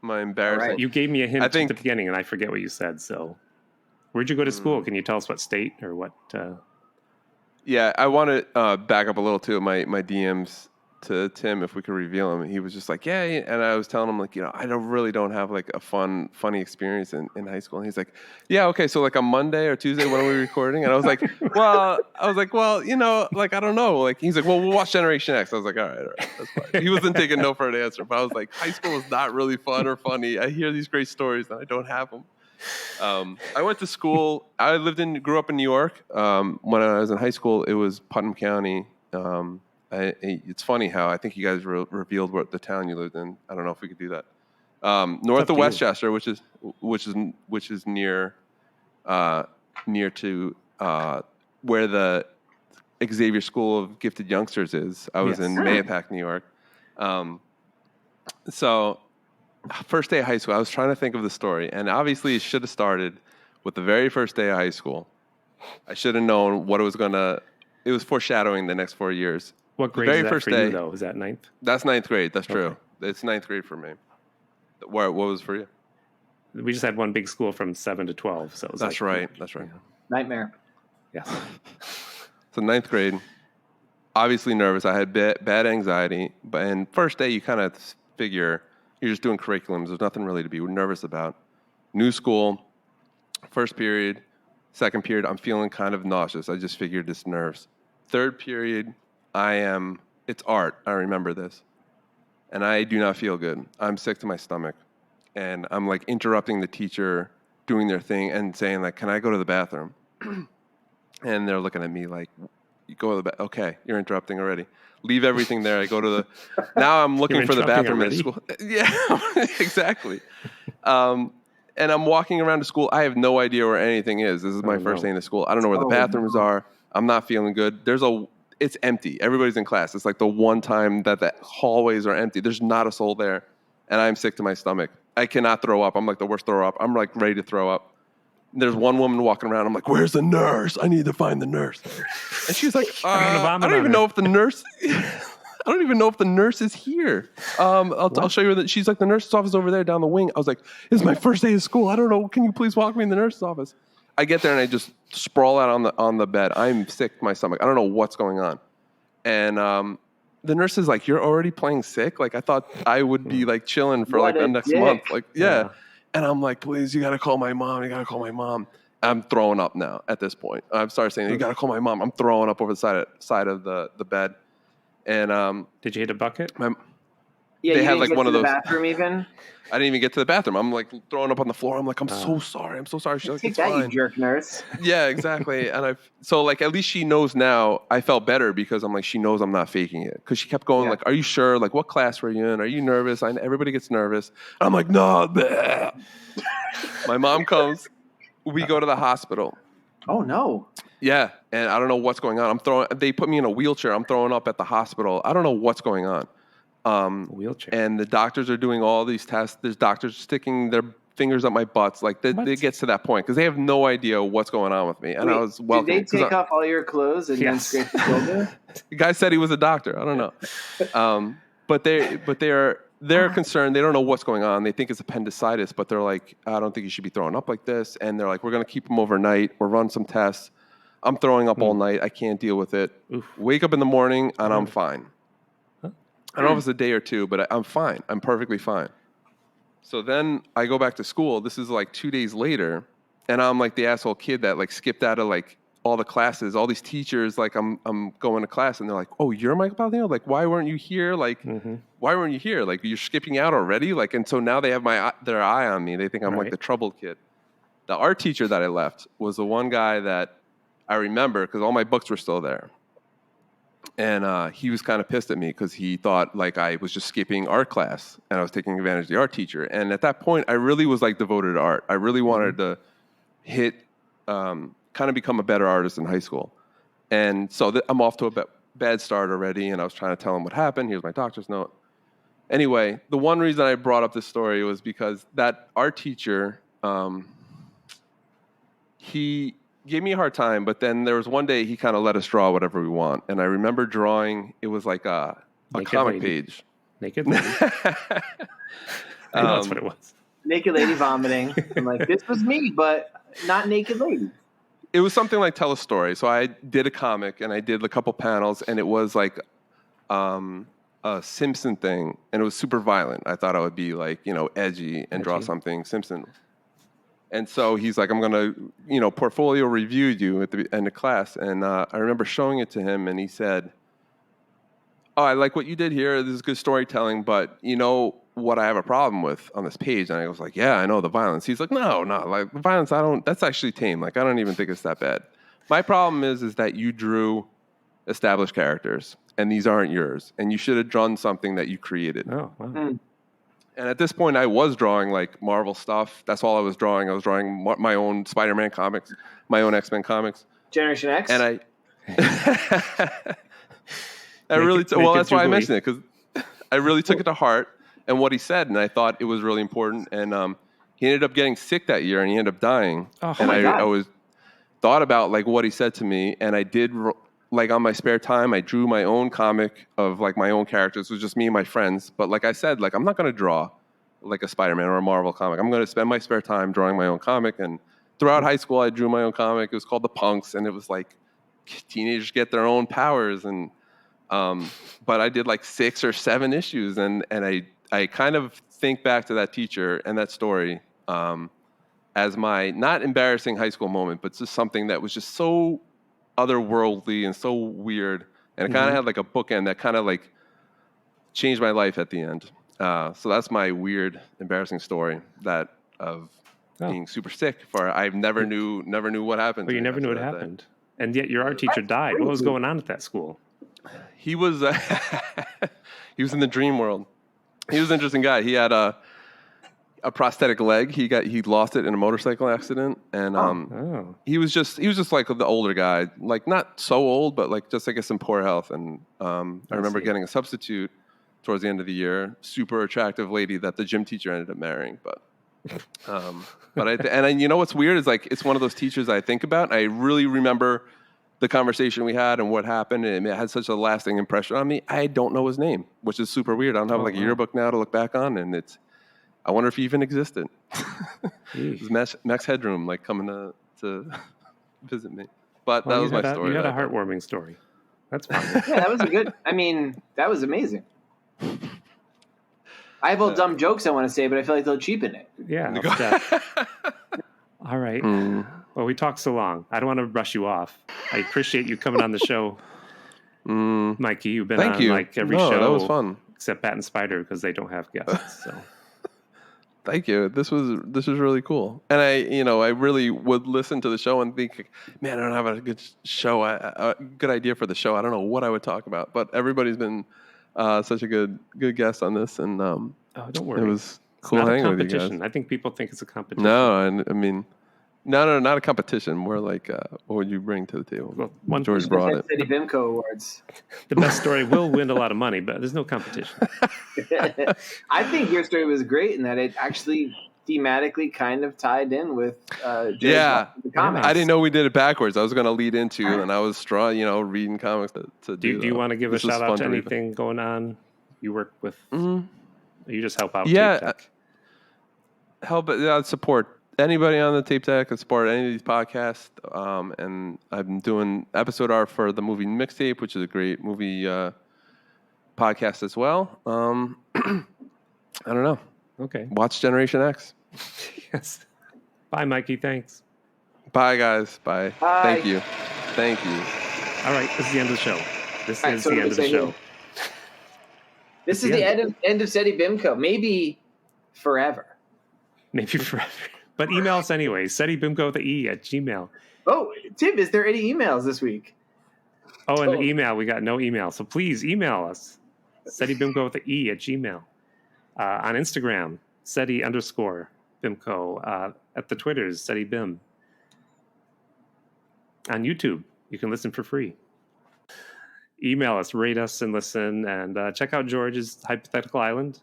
My embarrassing. Right. You gave me a hint at the beginning, and I forget what you said. So, where'd you go to school? Can you tell us what state or what? Yeah, I want to back up a little too. My DMs to Tim, if we could reveal him, he was just like, yeah. And I was telling him like, I don't have like a funny experience in high school. And he's like, yeah, okay. So like on Monday or Tuesday, when are we recording? And I was like, well, like, I don't know. Like, he's like, well, we'll watch Generation X. I was like, all right, that's fine. He wasn't taking no for an answer, but I was like, high school is not really fun or funny. I hear these great stories and I don't have them. I went to school. I grew up in New York. When I was in high school, it was Putnam County. It's funny how I think you guys revealed what the town you lived in. I don't know if we could do that. North of Westchester, which is near to where the Xavier School of Gifted Youngsters is. I was in Mahopac, New York. So first day of high school, I was trying to think of the story, and obviously it should have started with the very first day of high school. I should have known what it was it was foreshadowing the next 4 years. What grade is that for you, though? Is that ninth? That's ninth grade. That's true. It's ninth grade for me. What was for you? We just had one big school from 7 to 12. So it was That's right. Yeah. Nightmare. Yeah. So ninth grade, obviously nervous. I had bad anxiety. And first day, you kind of figure you're just doing curriculums. There's nothing really to be nervous about. New school, first period, second period, I'm feeling kind of nauseous. I just figured it's nerves. Third period, it's art. I remember this. And I do not feel good. I'm sick to my stomach. And I'm like interrupting the teacher doing their thing and saying like, can I go to the bathroom? And they're looking at me like, you go to the bathroom. Okay, you're interrupting already. Leave everything there. I go to now I'm looking for the bathroom at school. Yeah, exactly. And I'm walking around to school. I have no idea where anything is. This is my first day in the school. I don't know where the bathrooms are. I'm not feeling good. It's empty. Everybody's in class. It's like the one time that the hallways are empty. There's not a soul there. And I'm sick to my stomach. I cannot throw up. I'm like the worst thrower up. I'm like ready to throw up. There's one woman walking around. I'm like, where's the nurse? I need to find the nurse. And she's like, I don't even know if the nurse... I don't even know if the nurse is here. I'll show you. She's like, the nurse's office over there down the wing. I was like, this is my first day of school. I don't know. Can you please walk me in the nurse's office? I get there and I just sprawl out on the bed. I'm sick to my stomach. I don't know what's going on. And the nurse is like, you're already playing sick? Like, I thought I would be like chilling for like the next month. Like, yeah. And I'm like, please, you got to call my mom. You got to call my mom. I'm throwing up now at this point. I've started saying, you got to call my mom. I'm throwing up over the side of the bed. And did you hit a bucket? Yeah, they you had didn't like get one to of the those. bathroom even? I didn't even get to the bathroom. I'm like throwing up on the floor. I'm like, I'm so sorry. I'm so sorry. She's like, Take it's that, fine. you jerk nurse. Yeah, exactly. And so like at least she knows now. I felt better because I'm like, she knows I'm not faking it. Because she kept going like, are you sure? Like, what class were you in? Are you nervous? Everybody gets nervous. I'm like, no. Bleh. My mom comes. We go to the hospital. Oh no. Yeah, and I don't know what's going on. They put me in a wheelchair. I'm throwing up at the hospital. I don't know what's going on. Wheelchair. And the doctors are doing all these tests. There's doctors sticking their fingers up my butts. Like it gets to that point because they have no idea what's going on with me. And I was welcoming. Did they take off all your clothes and then scrape the shoulder? The guy said he was a doctor. I don't know. But they're concerned. They don't know what's going on. They think it's appendicitis, but they're like, I don't think you should be throwing up like this. And they're like, we're going to keep him overnight. We'll run some tests. I'm throwing up all night. I can't deal with it. Oof. Wake up in the morning and I'm fine. I don't know if it's a day or two, but I'm fine. I'm perfectly fine. So then I go back to school. This is like 2 days later, and I'm like the asshole kid that like skipped out of like all the classes. All these teachers, like I'm going to class, and they're like, "Oh, you're Michael Palladino? Like, why weren't you here? Like, why weren't you here? Like, you're skipping out already? Like." And so now they have their eye on me. They think I'm like the troubled kid. The art teacher that I left was the one guy that I remember because all my books were still there. And he was kind of pissed at me because he thought like I was just skipping art class and I was taking advantage of the art teacher. And at that point, I really was like devoted to art. I really wanted to kind of become a better artist in high school. And so I'm off to a bad start already. And I was trying to tell him what happened. Here's my doctor's note. Anyway, the one reason I brought up this story was because that art teacher, he gave me a hard time, but then there was one day he kind of let us draw whatever we want. And I remember drawing, it was like a comic page. Naked lady. I know that's what it was. Naked lady vomiting. I'm like, this was me, but not naked lady. It was something like tell a story. So I did a comic and I did a couple panels and it was like a Simpson thing and it was super violent. I thought I would be like, edgy and draw something Simpson. And so he's like, I'm going to, portfolio review you at the end of class. And I remember showing it to him, and he said, oh, I like what you did here. This is good storytelling, but you know what I have a problem with on this page? And I was like, yeah, I know the violence. He's like, no, like the violence, that's actually tame. Like, I don't even think it's that bad. My problem is that you drew established characters, and these aren't yours. And you should have drawn something that you created. Oh, wow. And at this point, I was drawing like Marvel stuff. That's all I was drawing. I was drawing my own Spider-Man comics, my own X-Men comics. Generation X? And that's why I mentioned it, because I really took it to heart and what he said, and I thought it was really important. And he ended up getting sick that year, and he ended up dying. Oh, and my God. I was thought about like what he said to me, and I did like on my spare time, I drew my own comic of like my own characters. It was just me and my friends. But like I said, like I'm not going to draw like a Spider-Man or a Marvel comic. I'm going to spend my spare time drawing my own comic. And throughout high school, I drew my own comic. It was called The Punks, and it was like teenagers get their own powers. And but I did like 6 or 7 issues, and I kind of think back to that teacher and that story as my not embarrassing high school moment, but just something that was just so otherworldly and so weird, and it kind of had like a bookend that kind of like changed my life at the end. So that's my weird, embarrassing story of being super sick. I never knew what happened. Well, you never knew what happened, and yet your art teacher died. What was going on at that school? He was he was in the dream world. He was an interesting guy. He had a prosthetic leg. He lost it in a motorcycle accident, and he was just like the older guy, like not so old, but like just I guess in poor health. And I remember getting a substitute towards the end of the year, super attractive lady that the gym teacher ended up marrying. But you know what's weird is like it's one of those teachers I think about. I really remember the conversation we had and what happened, and it had such a lasting impression on me. I don't know his name, which is super weird. I don't have a yearbook now to look back on, and I wonder if he even existed. It was Max Headroom, like coming to visit me. But that was my story. You had a heartwarming story. That's fine. Yeah, that was that was amazing. I have all dumb jokes I want to say, but I feel like they'll cheapen it. Yeah. All right. Well, we talked so long. I don't want to rush you off. I appreciate you coming on the show, Mikey. You've been on like every show. That was fun. Except Bat and Spider because they don't have guests. So. Thank you. This was really cool, and I really would listen to the show and think, man, I don't have a good show, a good idea for the show. I don't know what I would talk about, but everybody's been such a good guest on this, and don't worry, it was cool hanging with you guys. I think people think it's a competition. No, I mean, no, not a competition. More like, what would you bring to the table? Well, George brought it. City Bimco Awards. The best story will win a lot of money, but there's no competition. I think your story was great in that it actually thematically kind of tied in with the comics. I didn't know we did it backwards. I was going to lead into, and I was reading comics to do. Do you want to give a shout out to anything going on? You work with? You just help out. Yeah, Tape Tech. help support anybody on the Tape Tech and support any of these podcasts. And I'm doing episode art for the movie Mixtape, which is a great movie podcast as well. I don't know. Okay. Watch Generation X. Yes. Bye, Mikey. Thanks. Bye, guys. Bye. Bye. Thank you. All right. This is the end of the show. This is the end of the show. This is the end of SETI BIMCO. Maybe forever. Maybe forever. But email us anyway. SETIBIMCO@gmail. Oh, Tim, is there any emails this week? Oh, and the email. We got no email. So please email us. SETIBIMCO@gmail. On Instagram, SETI_BIMCO. At the Twitters, SETIBIM. On YouTube, you can listen for free. Email us, rate us, and listen. And check out George's Hypothetical Island.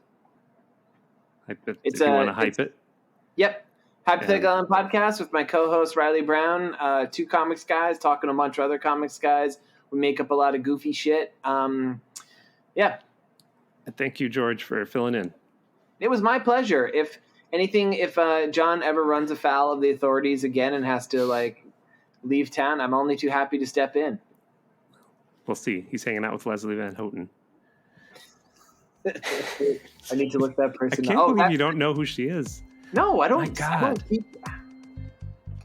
If you want to hype it. Yep. Hypothetical Island podcast with my co-host Riley Brown. Two comics guys talking to a bunch of other comics guys. We make up a lot of goofy shit. Yeah. Thank you, George, for filling in. It was my pleasure. If John ever runs afoul of the authorities again and has to leave town, I'm only too happy to step in. We'll see. He's hanging out with Leslie Van Houten. I need to look that person up. I can't believe you don't know who she is. No, I don't. My God.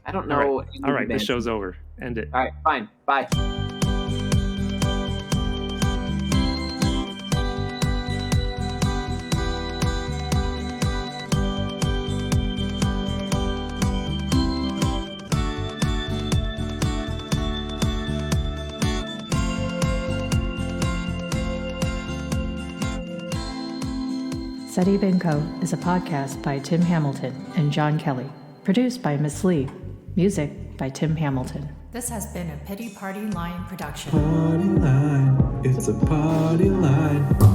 I don't know. All right. The show's over. End it. All right, fine. Bye. SETI BIMCO is a podcast by Tim Hamilton and John Kelly. Produced by Miss Lee. Music by Tim Hamilton. This has been a Pity Party Line production. Party line, it's a party line.